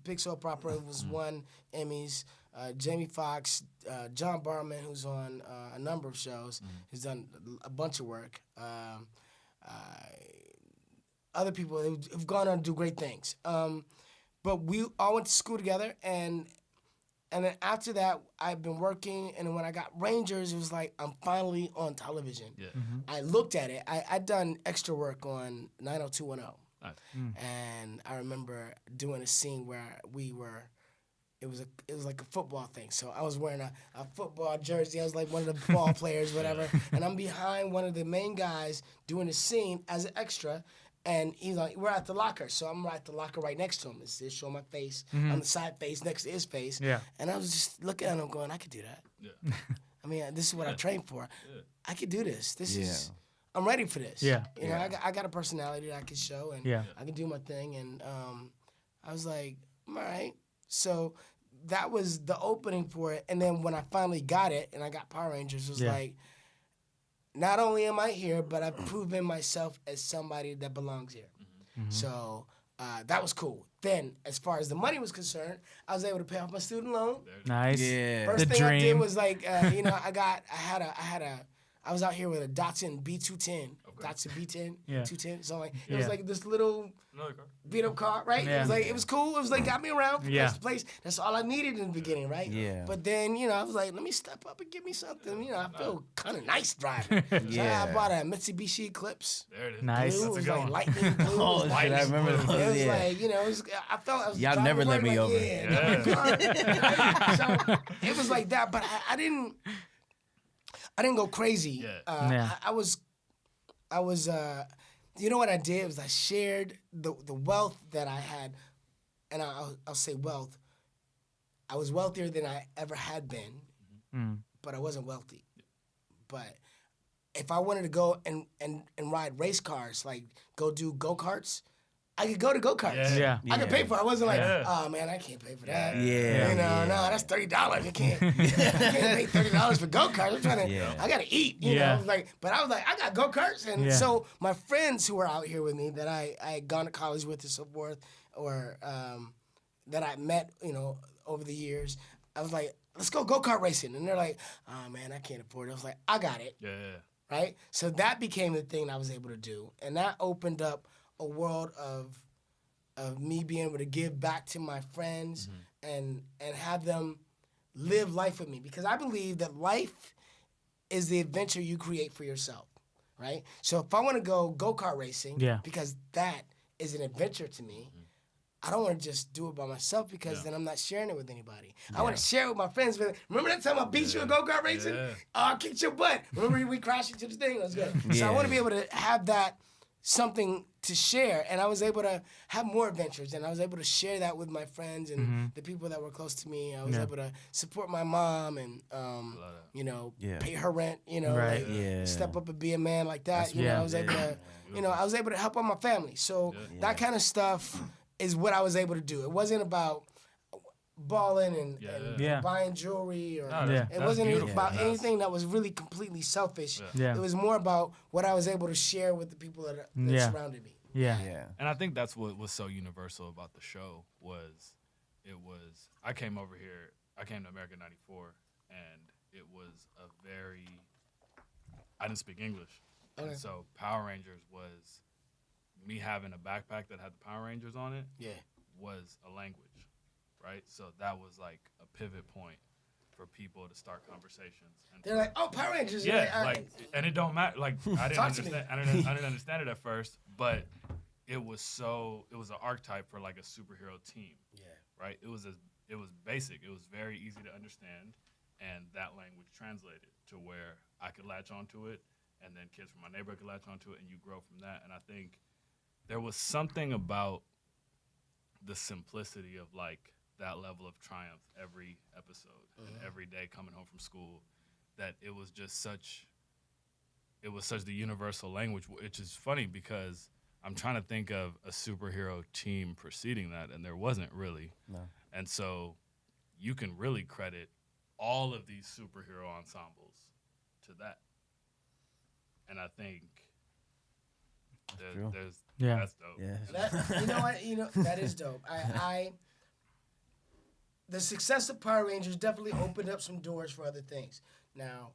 Big Soap Opera, was won Emmys. Jamie Foxx, John Barman, who's on a number of shows, has done a bunch of work. Other people who've gone on to do great things. But we all went to school together, and And then after that, I've been working, and when I got Rangers, it was like I'm finally on television. Yeah. I looked at it. I'd done extra work on 90210. Nice. And I remember doing a scene where it was like a football thing. So I was wearing a football jersey. I was like one of the ball players, whatever. And I'm behind one of the main guys doing a scene as an extra. And he's like, we're at the locker. So I'm at the locker right next to him. It's just showing my face on the side face next to his face. Yeah. And I was just looking at him going, I could do that. Yeah. I mean, this is what I trained for. I could do this. This is, Yeah. I'm ready for this. Yeah. You know, I got a personality that I can show, and Yeah. I can do my thing. And I was like, all right. So that was the opening for it. And then when I finally got it, and I got Power Rangers, it was like, not only am I here, but I've proven myself as somebody that belongs here. So that was cool. Then, as far as the money was concerned, I was able to pay off my student loan. Nice. Yeah. First The thing I did dream. was like, you know, I was out here with a Datsun B210, Datsun B10, Yeah. 210. So like, it was Yeah. like this little Another car. beat up car, right? Yeah. It was like, it was cool. It was like, got me around from Yeah. place to place. That's all I needed in the beginning, right? Yeah. But then, you know, I was like, let me step up and give me something. You know, I feel kind of nice driving. So Yeah. I bought a Mitsubishi Eclipse. There it is. Nice. Blue. It That's a was good like one. lightning blue. Oh, It was shit, I remember It those. was Yeah. like, you know, I felt I was Y'all driving never let around me like, over. Yeah, Yeah. So it was like that, but I didn't go crazy. Yeah. Yeah. I was you know what I did was I shared the wealth that I had, and I'll say wealth. I was wealthier than I ever had been, but I wasn't wealthy. But if I wanted to go and ride race cars, like go do go-karts, I could go to go-karts. Yeah. I could pay for it. I wasn't like, Yeah. oh man, I can't pay for that. Yeah. You know, yeah. no, that's $30. You can't pay $30 for go-karts. I'm trying to, Yeah. I gotta eat, you Yeah. know. Like, but I was like, I got go-karts. And Yeah. so my friends who were out here with me that I had gone to college with and so forth, or that I met, you know, over the years, I was like, let's go go-kart racing. And they're like, oh man, I can't afford it. I was like, I got it. Yeah. Right? So that became the thing I was able to do. And that opened up a world of me being able to give back to my friends and have them live life with me. Because I believe that life is the adventure you create for yourself, right? So if I want to go go-kart racing, Yeah. because that is an adventure to me, I don't want to just do it by myself because then I'm not sharing it with anybody. I want to share it with my friends. Remember that time I beat you at go-kart racing? Yeah. Oh, I kicked your butt. Remember we crashed into the thing? It was good. So I Yeah. want to be able to have that something to share, and I was able to have more adventures, and I was able to share that with my friends and the people that were close to me. I was able to support my mom and you know, Yeah. pay her rent, you know, Right. like Yeah. step up and be a man like that. You know, yeah. I was able to, you know, I was able to help out my family. So that kind of stuff is what I was able to do. It wasn't about balling and Yeah. buying jewelry or No, Yeah. it wasn't beautiful. about That's- anything that was really completely selfish. Yeah. It was more about what I was able to share with the people that Yeah. surrounded me. Yeah. Yeah. And I think that's what was so universal about the show I came over here, I came to America in '94, and it was I didn't speak English. Okay. And so Power Rangers was me having a backpack that had the Power Rangers on it Yeah. was a language, right? So that was like a pivot point for people to start conversations. And They're like, oh, Power Rangers. yeah, You're like, and it don't matter. Like, I didn't Talk to me. understand. I didn't understand it at first, but it was an archetype for like a superhero team, yeah. right? It was basic. It was very easy to understand, and that language translated to where I could latch onto it, and then kids from my neighborhood could latch onto it, and you grow from that. And I think there was something about the simplicity of like that level of triumph every episode and every day coming home from school, that it was such the universal language, which is funny because I'm trying to think of a superhero team preceding that, and there wasn't really. No. And so you can really credit all of these superhero ensembles to that. And I think true. that's dope. Yeah. That, you know what? You know that is dope. The success of Power Rangers definitely opened up some doors for other things. Now,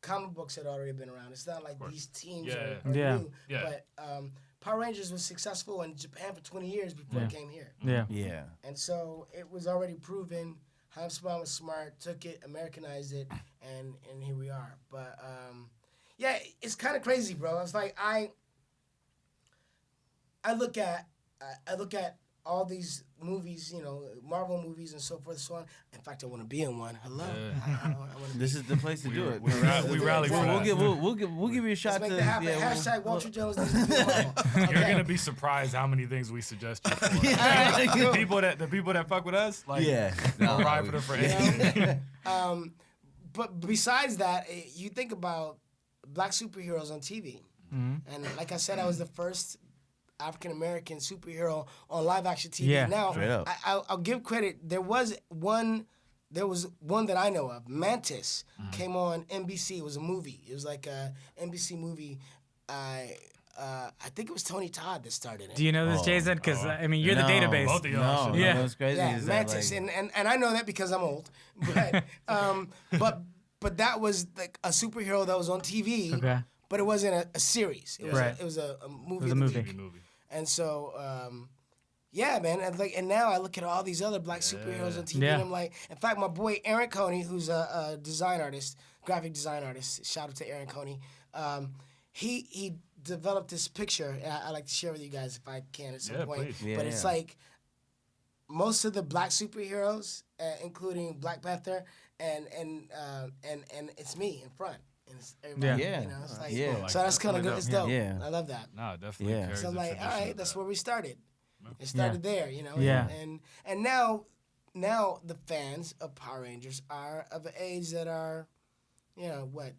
comic books had already been around. It's not like these teams Yeah. are Yeah. new. Yeah. But Power Rangers was successful in Japan for 20 years before it came here. Yeah. Yeah. And so it was already proven. Heinz-Spawn was smart, took it, Americanized it, and here we are. But yeah, it's kind of crazy, bro. It's like I look at all these movies, you know, Marvel movies and so forth and so on. In fact, I want to be in one. Hello. I wanna be. This is the place to do it. We rally for We'll that. give you a shot Let's make to that happen. yeah, Hashtag Walter Jones needs to be in Marvel. You're Okay. gonna be surprised how many things we suggest you for. the people that fuck with us, like we'll ride for them for anything. But besides that, you think about black superheroes on TV. And like I said, I was the first African American superhero on live action TV. Yeah. Now, Straight up. I'll give credit. There was one that I know of. Mantis came on NBC. It was a movie. It was like a NBC movie. I think it was Tony Todd that started it. Do you know this, Jazen? Because I mean, you're the database. Both of y'all should. Yeah. What's crazy Yeah, is Mantis, that, like, and I know that because I'm old. But but that was like a superhero that was on TV. Okay. But it wasn't a series. It was Right. it was a movie. It was a of the movie. week. Movie. And so, yeah, man. And now I look at all these other black superheroes on TV, Yeah. and I'm like, in fact, my boy Aaron Coney, who's a design artist, graphic design artist. Shout out to Aaron Coney. He developed this picture. And I like to share with you guys if I can at some Yeah, point. please. But it's like most of the black superheroes, including Black Panther, and it's me in front. And it's everybody, Yeah. you know, it's like, Yeah. so that's kind of good. It's dope. Yeah. I love that. Nah, definitely. Yeah. carries So I'm the like, all tradition right, of that's that. where we started. It started there, you know. Yeah. And now the fans of Power Rangers are of an age that are, you know, what?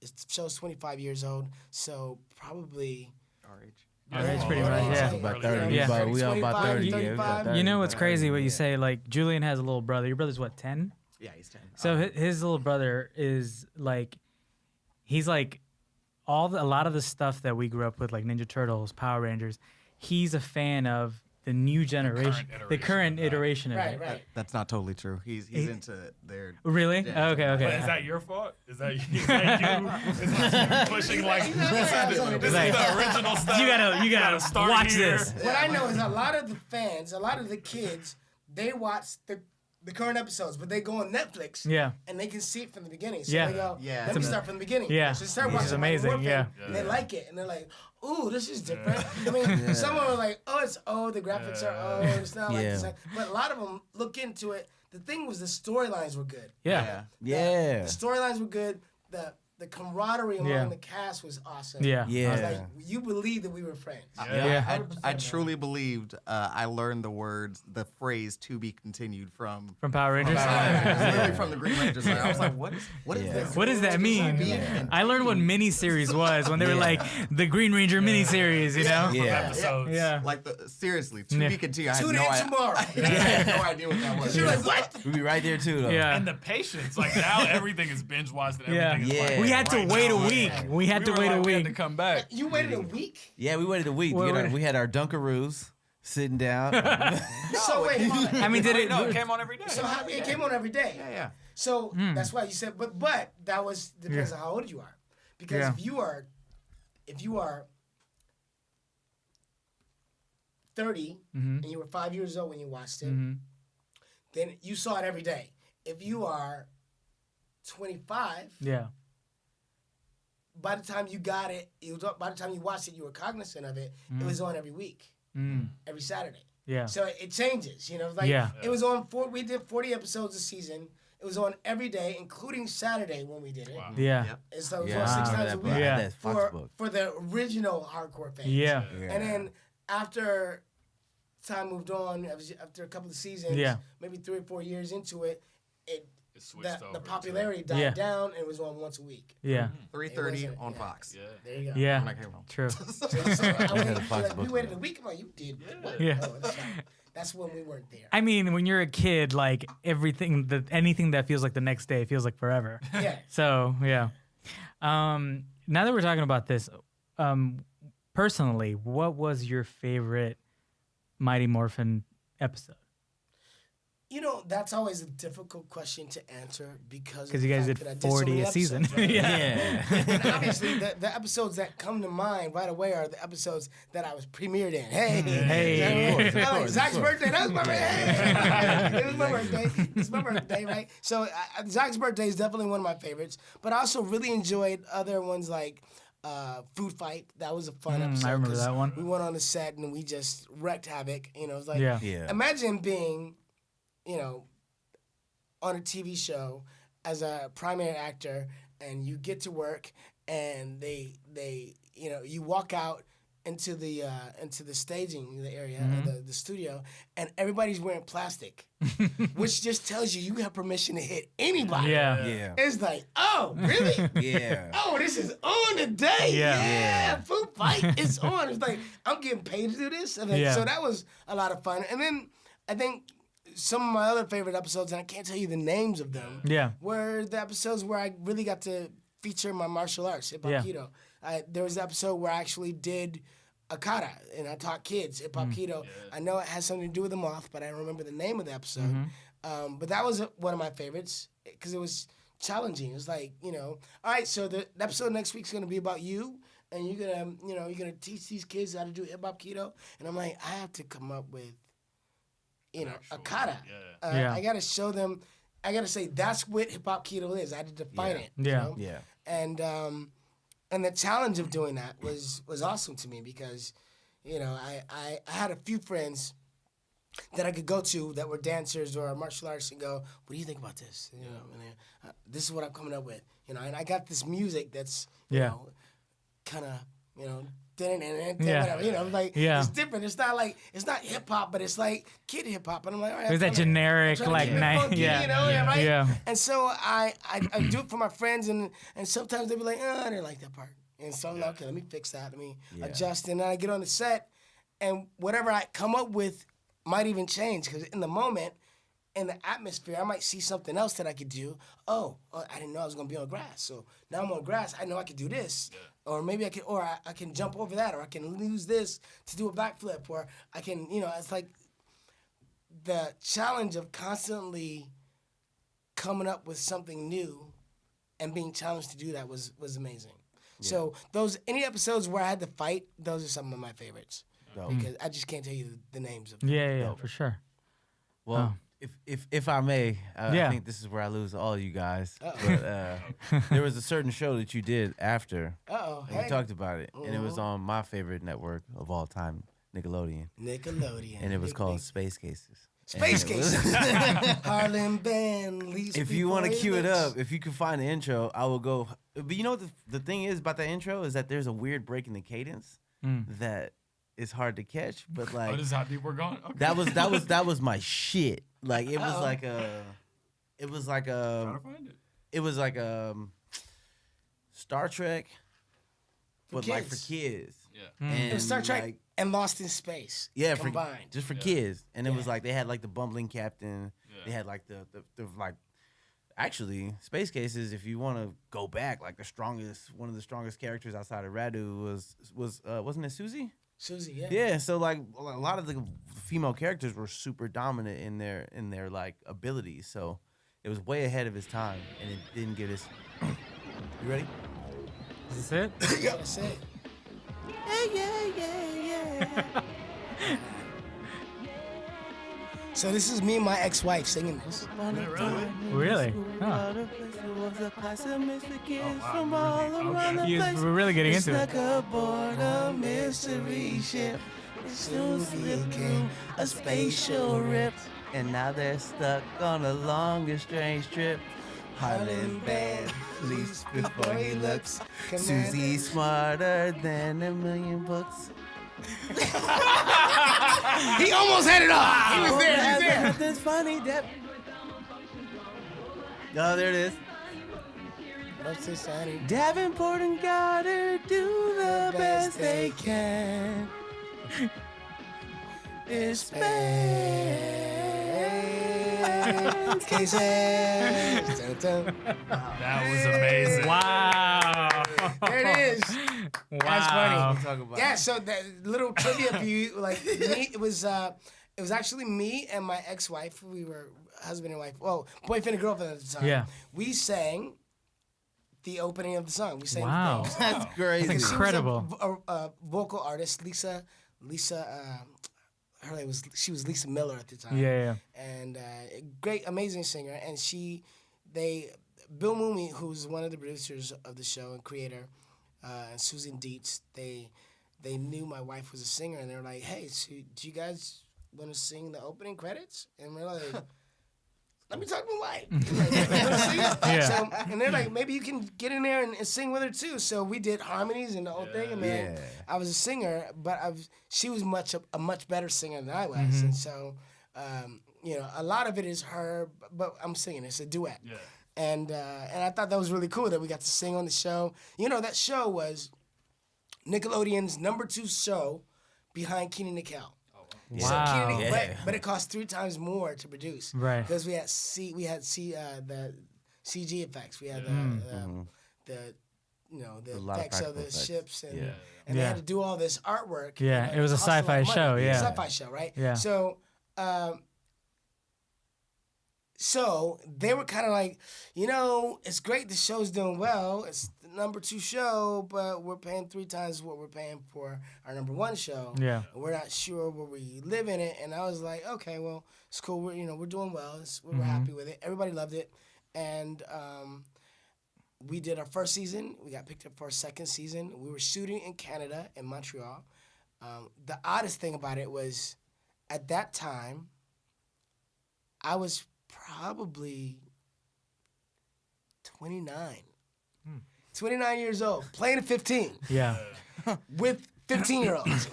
It show's 25 years old, so probably. Our age. Our age, pretty much, yeah. About 30. Yeah. We all about 30. 35. You know what's crazy? What you Yeah. say, like Julian has a little brother. Your brother's what, 10? Yeah, he's 10. So his little brother is like, he's like, a lot of the stuff that we grew up with, like Ninja Turtles, Power Rangers. He's a fan of the new generation, the current iteration of Right, it. right. That's not totally true. He's into their. Really? Yeah. Okay, But okay. is that your fault? Is that you? Is that you pushing like He's not mad on it. this is the original stuff? You gotta start watch here. this. What I know is a lot of the fans, a lot of the kids, they watch the current episodes, but they go on Netflix Yeah. and they can see it from the beginning. So Yeah. they go, Yeah. let me start from the beginning. Yeah. So they start Which is watching Mighty amazing, Morphin, yeah. and they like it, and they're like, ooh, this is different. I mean, some of them are like, oh, it's old, the graphics are old, it's not like Yeah. this. But a lot of them look into it. The thing was the storylines were good. Yeah. Yeah. The storylines were good. The camaraderie among Yeah. the cast was awesome. Yeah. I was Yeah. like, you believe that we were friends. Yeah. I truly believed I learned the phrase "to be continued" from From Power Rangers. literally from the Green Rangers. Like, I was like, what is Yeah. this? What does that mean? Yeah. I learned what miniseries was when they were Yeah. like the Green Ranger miniseries, you know? Yeah. Episodes. Yeah. Like seriously, to Yeah. be continued. I had Tune no in idea. tomorrow. I had no idea what that was. You're like, what? We be right there too, though. Yeah. And the patience, like now everything is binge watched and Yeah. everything is Yeah. like We had to right wait a now. week. We had to were wait a like, we had week. to come back. You waited a week? Yeah, we waited a week. Well, We had our Dunkaroos sitting down. So wait, I mean, did it? No, it came on every day. so how, it came on every day. Yeah. So that's why you said, but that was depends on how old you are, because Yeah. if you are 30 and you were 5 years old when you watched it, then you saw it every day. If you are 25, Yeah. by the time you got it, by the time you watched it, you were cognizant of it. It was on every week, every Saturday. Yeah. So it changes, you know. Like Yeah. it was on we did 40 episodes a season. It was on every day, including Saturday when we did it. Yeah. Yep. And so it was Yeah, on I 6 remember times a that week book. Yeah. That Fox book. for the original hardcore fans. Yeah. And then after time moved on, after a couple of seasons, Yeah. maybe 3 or 4 years into it, It switched over the to- popularity died Yeah. down and it was on once a week. Yeah. 3:30 wasn't- on yeah. Fox. Yeah. There you go. Yeah. When I came home. True. So I waited, Fox like, book we waited for a week. I'm like, you did. What? Yeah. Oh, that's when we weren't there. I mean, when you're a kid, like anything that feels like the next day feels like forever. Yeah. So yeah. Now that we're talking about this, personally, what was your favorite Mighty Morphin episode? You know, that's always a difficult question to answer because Because you guys did 40 a season. Yeah. And obviously, the episodes that come to mind right away are the episodes that I was premiered in. Hey, Hey. Zach's birthday. That was my birthday. Hey. It was my birthday. It's my birthday, right? So Zach's birthday is definitely one of my favorites. But I also really enjoyed other ones like Food Fight. That was a fun episode. I remember 'cause that one. We went on the set and we just wrecked havoc. You know, it was like Yeah. imagine being, you know, on a TV show as a primary actor, and you get to work, and they you know, you walk out into the staging area, the studio, and everybody's wearing plastic, which just tells you have permission to hit anybody. Yeah. Yeah. It's like, oh, really? Yeah. Oh, this is on today. Yeah. Food Fight is on. It's like, I'm getting paid to do this. And then, Yeah. so that was a lot of fun. And then I think some of my other favorite episodes, and I can't tell you the names of them, Yeah. were the episodes where I really got to feature my martial arts, hip hop Yeah. keto. There was an episode where I actually did a kata, and I taught kids hip hop keto. I know it has something to do with the moth, but I don't remember the name of the episode. But that was one of my favorites because it was challenging. It was like, you know, all right, so the episode next week's gonna be about you, and you're gonna teach these kids how to do hip hop keto. And I'm like, I have to come up with, you know, a kata. Yeah. I gotta show them. I gotta say that's what hip hop keto is. I had to define it. You Yeah. know? Yeah. And the challenge of doing that was awesome to me because, you know, I had a few friends that I could go to that were dancers or martial artists and go, what do you think about this? You know, and this is what I'm coming up with. You know, and I got this music that's, you know, kind of, you know, whatever. You know, like it's different. It's not hip hop, but it's like kid hip hop. And I'm like, all right, There's that generic like night. you know, right? Yeah. And so I do it for my friends, and sometimes they be like, I didn't like that part. And so I'm like, okay, let me fix that. Let me adjust. And then I get on the set, and whatever I come up with might even change because in the moment, in the atmosphere, I might see something else that I could do. Oh, I didn't know I was gonna be on grass. So now I'm on grass. I know I could do this, or maybe I can jump over that, or I can use this to do a backflip, or I can, you know, it's like the challenge of constantly coming up with something new and being challenged to do that was amazing. Yeah. So any episodes where I had to fight, those are some of my favorites because I just can't tell you the names of them. Yeah, for sure. Well, if I may, I think this is where I lose all you guys. But there was a certain show that you did after. And we talked about it, and it was on my favorite network of all time, Nickelodeon. And it was called Space Cases. Space Cases. Harlem Band. If you want to cue it up, if you can find the intro, I will go. But you know what the thing is about that intro is that there's a weird break in the cadence that is hard to catch. But like, this is how deep we're going. Okay. that was my shit. Like it was like Star Trek, but like for kids. Yeah. And it was Star Trek like, and Lost in Space. Yeah, combined. just for kids. And it was like they had like the bumbling captain. Yeah. They had like the like actually Space Cases. If you want to go back, like one of the strongest characters outside of Radu was wasn't it Susie? Susie, yeah. Yeah, so like a lot of the female characters were super dominant in their like abilities. So it was way ahead of its time, and it didn't get us. You ready? Is this it? Yeah, that's it. Yeah. So this is me and my ex-wife singing this. Really? Huh. We're really getting into it. Aboard a mystery ship. Soon became a spatial rip. And now they're stuck on a long and strange trip. Harlan Band leaps before he looks. Susie's smarter than a million books. He almost had it off. He was there. He's there. Nothing's funny, Deb. Oh, there it is. What's this, honey? Davenport and Goddard do the best they can. It's space cases. That was amazing. Wow. There it is. Wow. That's funny. Talk about Yeah, so that little trivia for you, like me, it was It was actually me and my ex-wife. We were husband and wife. Well, boyfriend and girlfriend at the time. Yeah. We sang the opening of the song. We sang Wow. the theme. That's crazy. That's incredible. She was a vocal artist, Lisa. Her name was Lisa Miller at the time. Yeah. And great, amazing singer. And Bill Mooney, who's one of the producers of the show and creator, and Susan Dietz, they knew my wife was a singer, and they were like, "Hey, so do you guys want to sing the opening credits?" And we're like, "Let me talk to my wife." So, and they're like, "Maybe you can get in there and sing with her too." So we did harmonies and the whole thing. And man, I was a singer, but she was a much better singer than I was, and so a lot of it is her, but I'm singing. It's a duet. Yeah. And I thought that was really cool that we got to sing on the show. That show was Nickelodeon's number 2 show behind Kenan and Kel. Wow. So but it cost 3 times more to produce. Right. Because we had the CG effects. We had the effects of the ships and they had to do all this artwork. Yeah, it was a sci-fi show. Yeah. Sci-fi show, right? Yeah. So they were kind of like, it's great the show's doing well. It's the number 2 show, but we're paying 3 times what we're paying for our number 1 show. Yeah. And we're not sure where we live in it. And I was like, okay, well, it's cool. We're doing well. We're happy with it. Everybody loved it. And we did our first season. We got picked up for our second season. We were shooting in Canada, in Montreal. The oddest thing about it was, at that time, I was probably 29. 29 years old, playing at 15. Yeah. With 15-year-olds.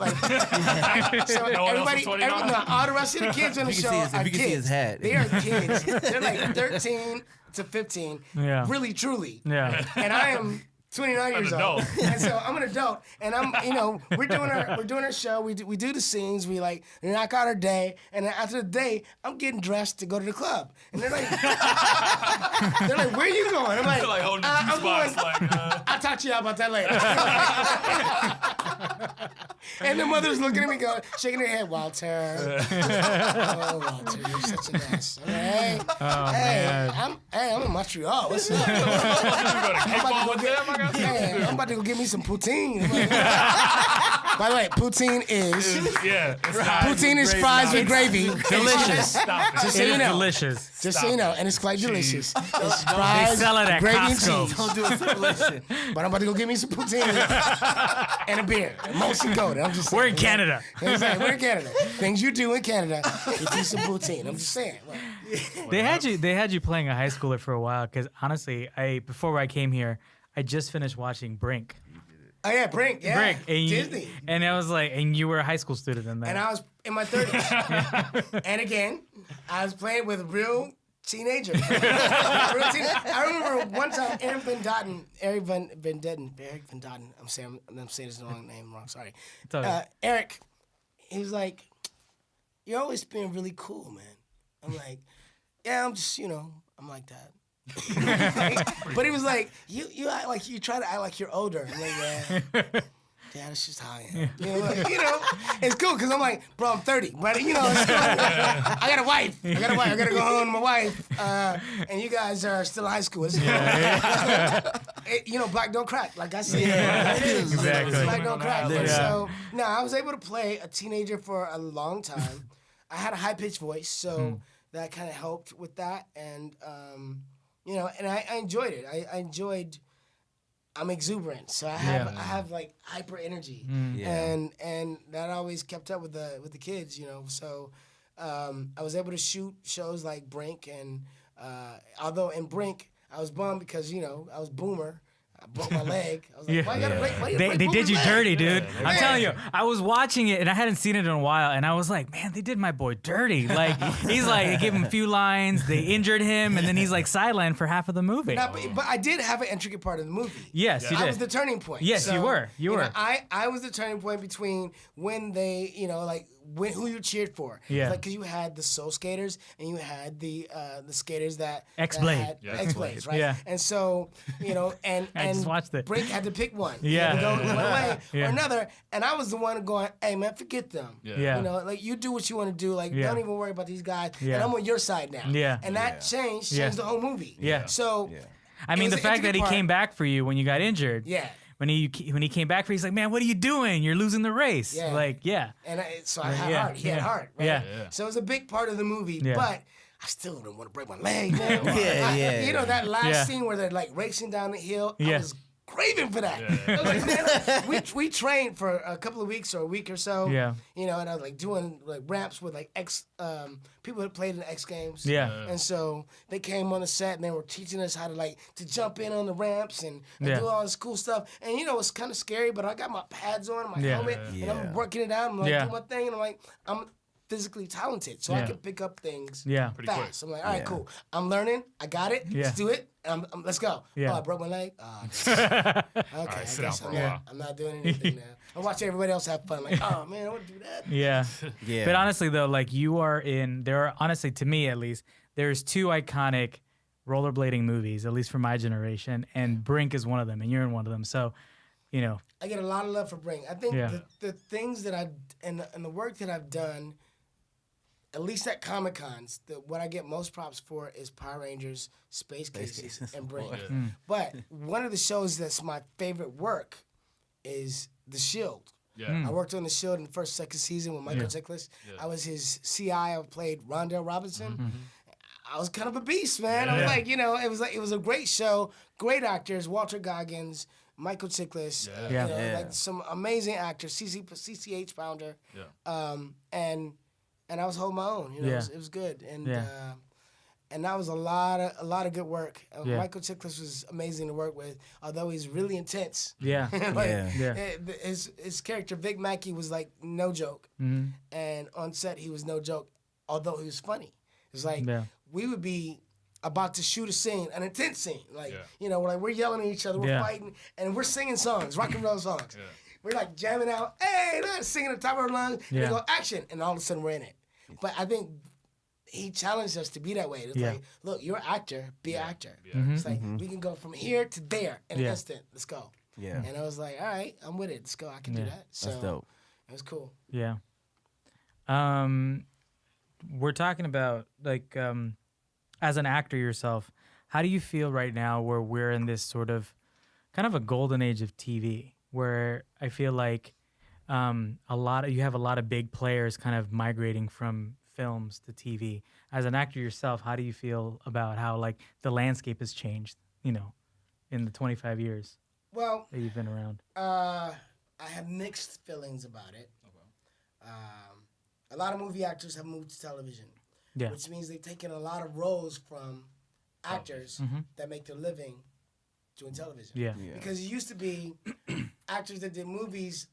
So everybody, all the rest of the kids on the show are kids. See his hat. They are kids. They're like 13 to 15. Yeah. Really, truly. Yeah. And I am 29 years old. And so I'm an adult, and I'm, we're doing our show. We do the scenes. We knock out our day, and then after the day, I'm getting dressed to go to the club. And they're like, "Where are you going?" I'm like, holding the "I'm going." like, I'll talk to you about that later. And the mother's looking at me, shaking her head, "Walter, oh Walter, you're such an ass." Hey, I'm in Montreal. What's up? I'm about to go get me some poutine. By the way, poutine is fries with gravy. Delicious. Just so you know. Delicious. Just so you know, and it's quite delicious. It's They fries, sell it at gravy, and Costco. cheese. Don't do it so delicious. But I'm about to go get me some poutine and a beer. Molson Gold. I'm just saying. We're in Canada. Exactly. We're in Canada. Things you do in Canada, get you some poutine. I'm just saying. They had you playing a high schooler for a while because honestly, before I came here, I just finished watching Brink. Oh yeah, Brink. Yeah. Brink. And Disney. And I was like, and you were a high school student in that. And I was in my 30s. And again, I was playing with a real teenager. I remember one time Eric Van Dotten. I'm saying his wrong name wrong. Sorry. Eric, he was like, "You're always being really cool, man." I'm like, "Yeah, I'm just, I'm like that." But he was like, you act like you try to act like you're older. I'm like, yeah, that's just how I am. It's cool because I'm like, bro, I'm 30, but it's cool. I got a wife. I gotta go home to my wife. And you guys are still in high school. Black don't crack. Like I said, Exactly. Black don't crack. Yeah. So no, I was able to play a teenager for a long time. I had a high pitched voice, so that kind of helped with that, and and I enjoyed it. I'm exuberant, so I have like hyper energy, and that always kept up with the kids, So I was able to shoot shows like Brink, and although in Brink I was bummed because I was Boomer. I broke my leg. I was like, why you gotta break They did you dirty, dude. Yeah. I'm telling you, I was watching it and I hadn't seen it in a while, and I was like, man, they did my boy dirty. Like, he's like, they gave him a few lines, they injured him, and then he's like sidelined for half of the movie. But I did have an intricate part of the movie. Yes, you did. I was the turning point. Yes, you were. You were. I was the turning point between when they, who you cheered for. Yeah. Like, because you had the Soul Skaters and you had the skaters that X-Blade. that had X-Blades, right? Yeah. And so, and I just watched it. Brink had to pick one. Yeah. You had to go one way Yeah. or another. And I was the one going, hey man, forget them. Yeah. You know, like you do what you want to do. Like, Yeah. don't even worry about these guys. Yeah. And I'm on your side now. Yeah. And that changed Yeah. the whole movie. Yeah. So, I mean, it the was fact that he part. came back for you when you got injured. Yeah. When he came back for you, he's like, man, what are you doing? You're losing the race. Yeah. Like, yeah. And so I had Yeah. heart. He had Yeah. heart. Right? Yeah. So it was a big part of the movie. Yeah. But I still don't want to break my leg, man. Yeah. You know, that last Yeah. scene where they're like racing down the hill, I Yeah. was craving for that. I was like, man, we trained for a couple of weeks or a week or so. Yeah. You know, and I was like doing like ramps with like people that played in the X Games. Yeah. And so they came on the set and they were teaching us how to jump in on the ramps and Yeah. do all this cool stuff. And you know, it's kind of scary, but I got my pads on, my Yeah. helmet, and I'm working it out. I'm like Yeah. doing my thing, and I'm like, I'm physically talented, so I can pick up things Yeah. fast. I'm like, all right, cool. I'm learning. I got it. Yeah. Let's do it. Let's go. Yeah. Oh, I broke my leg. Okay, I sit guess down for a while. I'm not doing anything now. I'm watching everybody else have fun. Like, oh man, I want to do that. Yeah. Yeah. But honestly, though, like there are, honestly, to me at least, there's two iconic rollerblading movies, at least for my generation, and Brink is one of them, and you're in one of them. So, you know. I get a lot of love for Brink. I think Yeah. the things that and the work that I've done, at least at Comic Cons, what I get most props for is Power Rangers, Space Cases, and Brink. But one of the shows that's my favorite work is The Shield. Yeah. I worked on The Shield in the second season with Michael Chiklis. I was his CI. I played Rondell Robinson. I was kind of a beast, man. I was like, you know, it was a great show, great actors, Walter Goggins, Michael Chiklis, you know, like some amazing actors, CCH founder, and I was holding my own. You know, it was good, and that was a lot of good work. Michael Chiklis was amazing to work with, although he's really intense. Yeah. His character Vic Mackey was like no joke, and on set he was no joke, although he was funny. It's like we would be about to shoot a scene, an intense scene, like you know, we're yelling at each other, we're fighting, and we're singing songs, rock and roll songs. We're like jamming out, hey, singing at the top of our lungs, and they go action, and all of a sudden we're in it. But I think he challenged us to be that way. It's like, look, you're an actor, be an actor. It's like we can go from here to there in an instant. Let's go. Yeah. And I was like, all right, I'm with it. Let's go. I can do that. So That's dope. it was cool. Yeah. We're talking about like as an actor yourself, how do you feel right now where we're in this sort of kind of a golden age of TV where I feel like you have a lot of big players kind of migrating from films to TV. As an actor yourself, how do you feel about how like the landscape has changed, you know, in the 25 years that you've been around? I have mixed feelings about it. A lot of movie actors have moved to television, which means they've taken a lot of roles from actors that make their living doing television. Yeah. Because it used to be actors that did movies,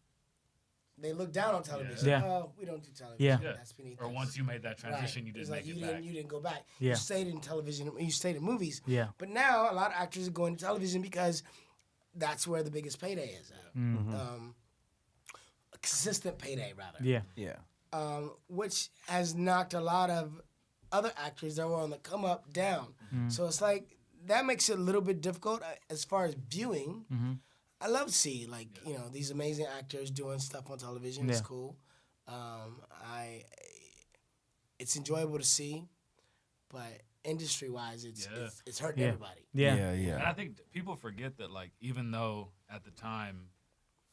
they looked down on television. Yeah. Oh, we don't do television. Yeah. That's beneath Or us. once you made that transition, you didn't It's like make it back. you didn't go back. Yeah. You stayed in television. You stayed in movies. Yeah. But now a lot of actors are going to television because that's where the biggest payday is at. A consistent payday, rather. Yeah. Yeah. Which has knocked a lot of other actors that were on the come up down. So it's like that makes it a little bit difficult as far as viewing. I love to see you know, these amazing actors doing stuff on television. It's cool. It's enjoyable to see, but industry wise, it's hurting everybody. Yeah. And I think people forget that, like, even though at the time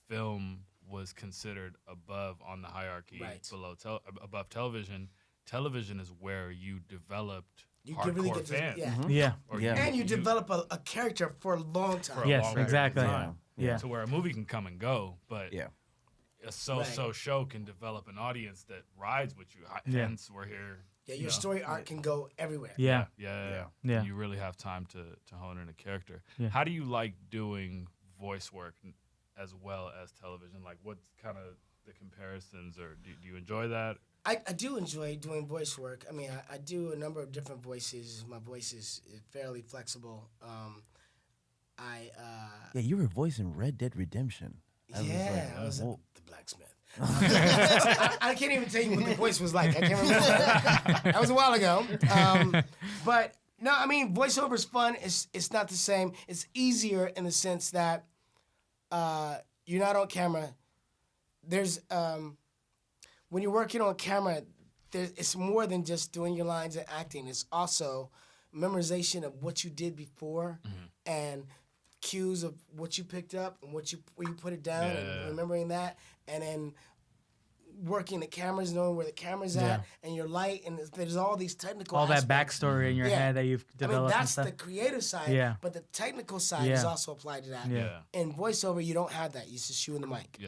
film was considered above on the hierarchy, above television, television is where you developed hardcore fans. And you develop a character for a long time. For a long exactly. time. Yeah. To where a movie can come and go, but a so-so Right. show can develop an audience that rides with you. Hence, we're here. Yeah, your story arc can go everywhere. Yeah. Yeah. Yeah. You really have time to hone in a character. Yeah. How do you like doing voice work as well as television? Like, what's kind of the comparisons, or do you enjoy that? I do enjoy doing voice work. I mean, I do a number of different voices. My voice is fairly flexible. Yeah, you were voicing Red Dead Redemption. I was the blacksmith. I can't even tell you what the voice was like. I can't remember. That was a while ago. But no, I mean, voiceover is fun. It's not the same. It's easier in the sense that you're not on camera. There's when you're working on camera, it's more than just doing your lines and acting. It's also memorization of what you did before and cues of what you picked up and where you put it down and remembering that, and then working the cameras, knowing where the camera's at and your light, and there's all these technical all aspects. that backstory in your head that you've developed. I mean, that's and the stuff. creative side, but the technical side is also applied to that. In voiceover, you don't have that. It's just you and the mic.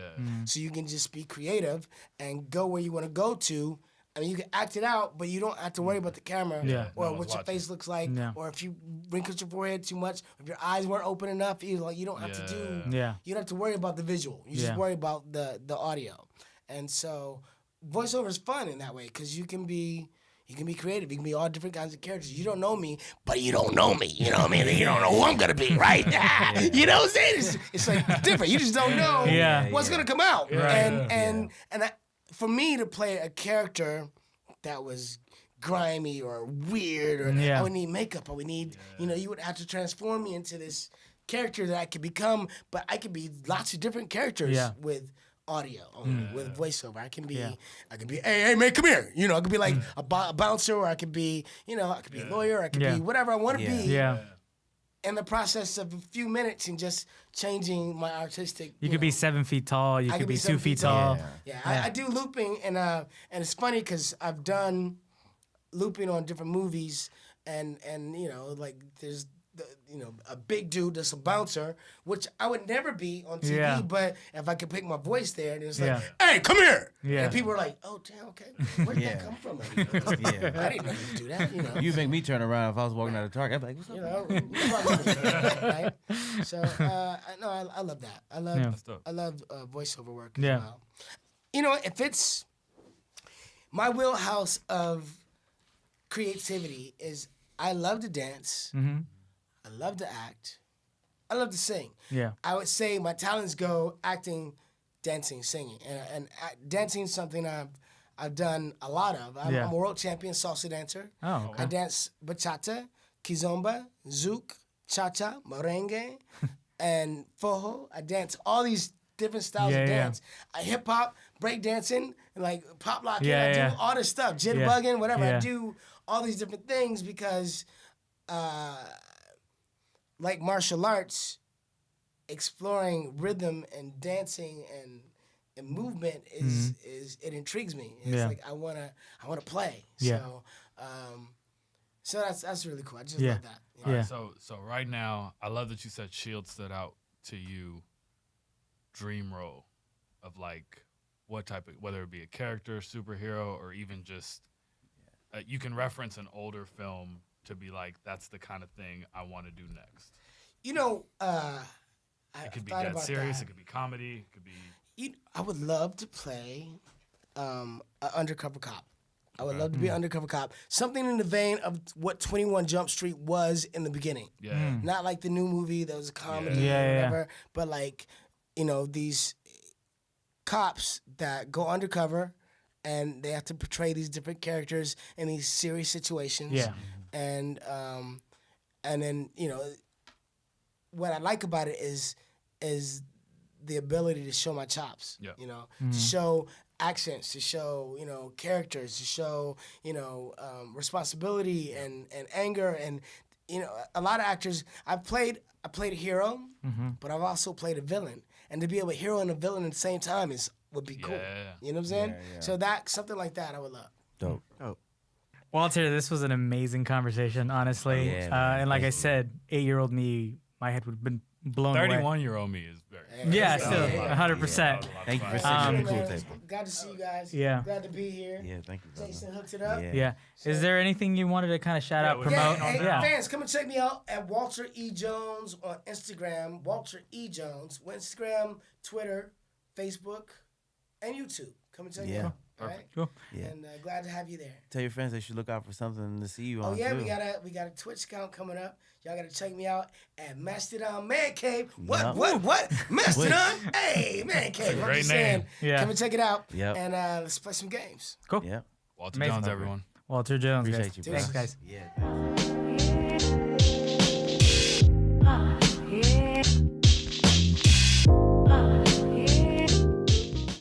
So you can just be creative and go where you want to go to. I mean, you can act it out, but you don't have to worry about the camera or what your face looks like, or if you wrinkle your forehead too much, if your eyes weren't open enough. You don't have to do. You don't have to worry about the visual. You just worry about the audio. And so, voiceover is fun in that way because you can be creative. You can be all different kinds of characters. You don't know me, but you don't know me. You know what I mean? You don't know who I'm gonna be, right? You know what I'm saying? It's like different. You just don't know what's gonna come out. And for me to play a character that was grimy or weird, or I would need makeup, or we need, you would have to transform me into this character that I could become, but I could be lots of different characters with audio, with voiceover. I can be, hey man, come here. I could be like a bouncer, or I could be, I could be a lawyer, I could be whatever I want to be. In the process of a few minutes and just changing my artistic. You could be 7 feet tall. You could be 2 feet tall. I do looping, and it's funny because I've done looping on different movies, and like there's a big dude that's a bouncer, which I would never be on TV, but if I could pick my voice there, and it's like, hey, come here. And people are like, oh, damn, okay. Where did that come from? I didn't know you could do that, You make me turn around if I was walking out of the Target. I'd be like, what's up? Right? So, I love that. I love voiceover work as well. If it's my wheelhouse of creativity is I love to dance. I love to act. I love to sing. I would say my talents go acting, dancing, singing, and dancing is something I've done a lot of. I'm a world champion salsa dancer. Oh, okay. I dance bachata, kizomba, zouk, cha-cha, merengue, and fojo. I dance all these different styles of dance. I hip hop, break dancing, and like pop locking. I do all this stuff, jitterbugging, whatever. I do all these different things because. Like martial arts, exploring rhythm and dancing and movement is it intrigues me. It's like I wanna play. So that's really cool. I just love that. All right, so right now, I love that you said S.H.I.E.L.D. stood out to you. Dream role of like what type of, whether it be a character, superhero, or even just you can reference an older film to be like, that's the kind of thing I want to do next. It could be dead serious. It could be comedy. It could be. I would love to play an undercover cop. I would love to be an undercover cop. Something in the vein of what 21 Jump Street was in the beginning. Not like the new movie that was a comedy or whatever, but like, these cops that go undercover and they have to portray these different characters in these serious situations. And then what I like about it is the ability to show my chops. To show accents, to show characters, to show responsibility and anger, and a lot of actors. I played a hero, but I've also played a villain, and to be able to hero and a villain at the same time would be cool. You know what I'm saying? So something like that I would love. Dope. Walter, this was an amazing conversation, honestly. And like I said, 8-year-old me, my head would have been blown away. 31-year-old me is very. Still 100%. Thank you for sitting Cool table. Glad to see you guys. Glad to be here. Thank you, brother. Jason hooked it up. Is there anything you wanted to kind of shout out, promote? Fans, come and check me out at Walter E. Jones on Instagram. Walter E. Jones. Instagram, Twitter, Facebook, and YouTube. Come and check me out. All right? Cool. Yeah. And glad to have you there. Tell your friends they should look out for something to see you on. Oh yeah, too. we got a Twitch account coming up. Y'all gotta check me out at Mastodon Man Cave. What? Yep. What? Mastodon? Hey, Man Cave. I'm Great just name. saying. Yeah. Come and check it out. Yep. And let's play some games. Cool. Yep. Walter Amazing. Jones, everyone. Walter Jones, Appreciate guys. you, bro. Thanks, guys. Yeah.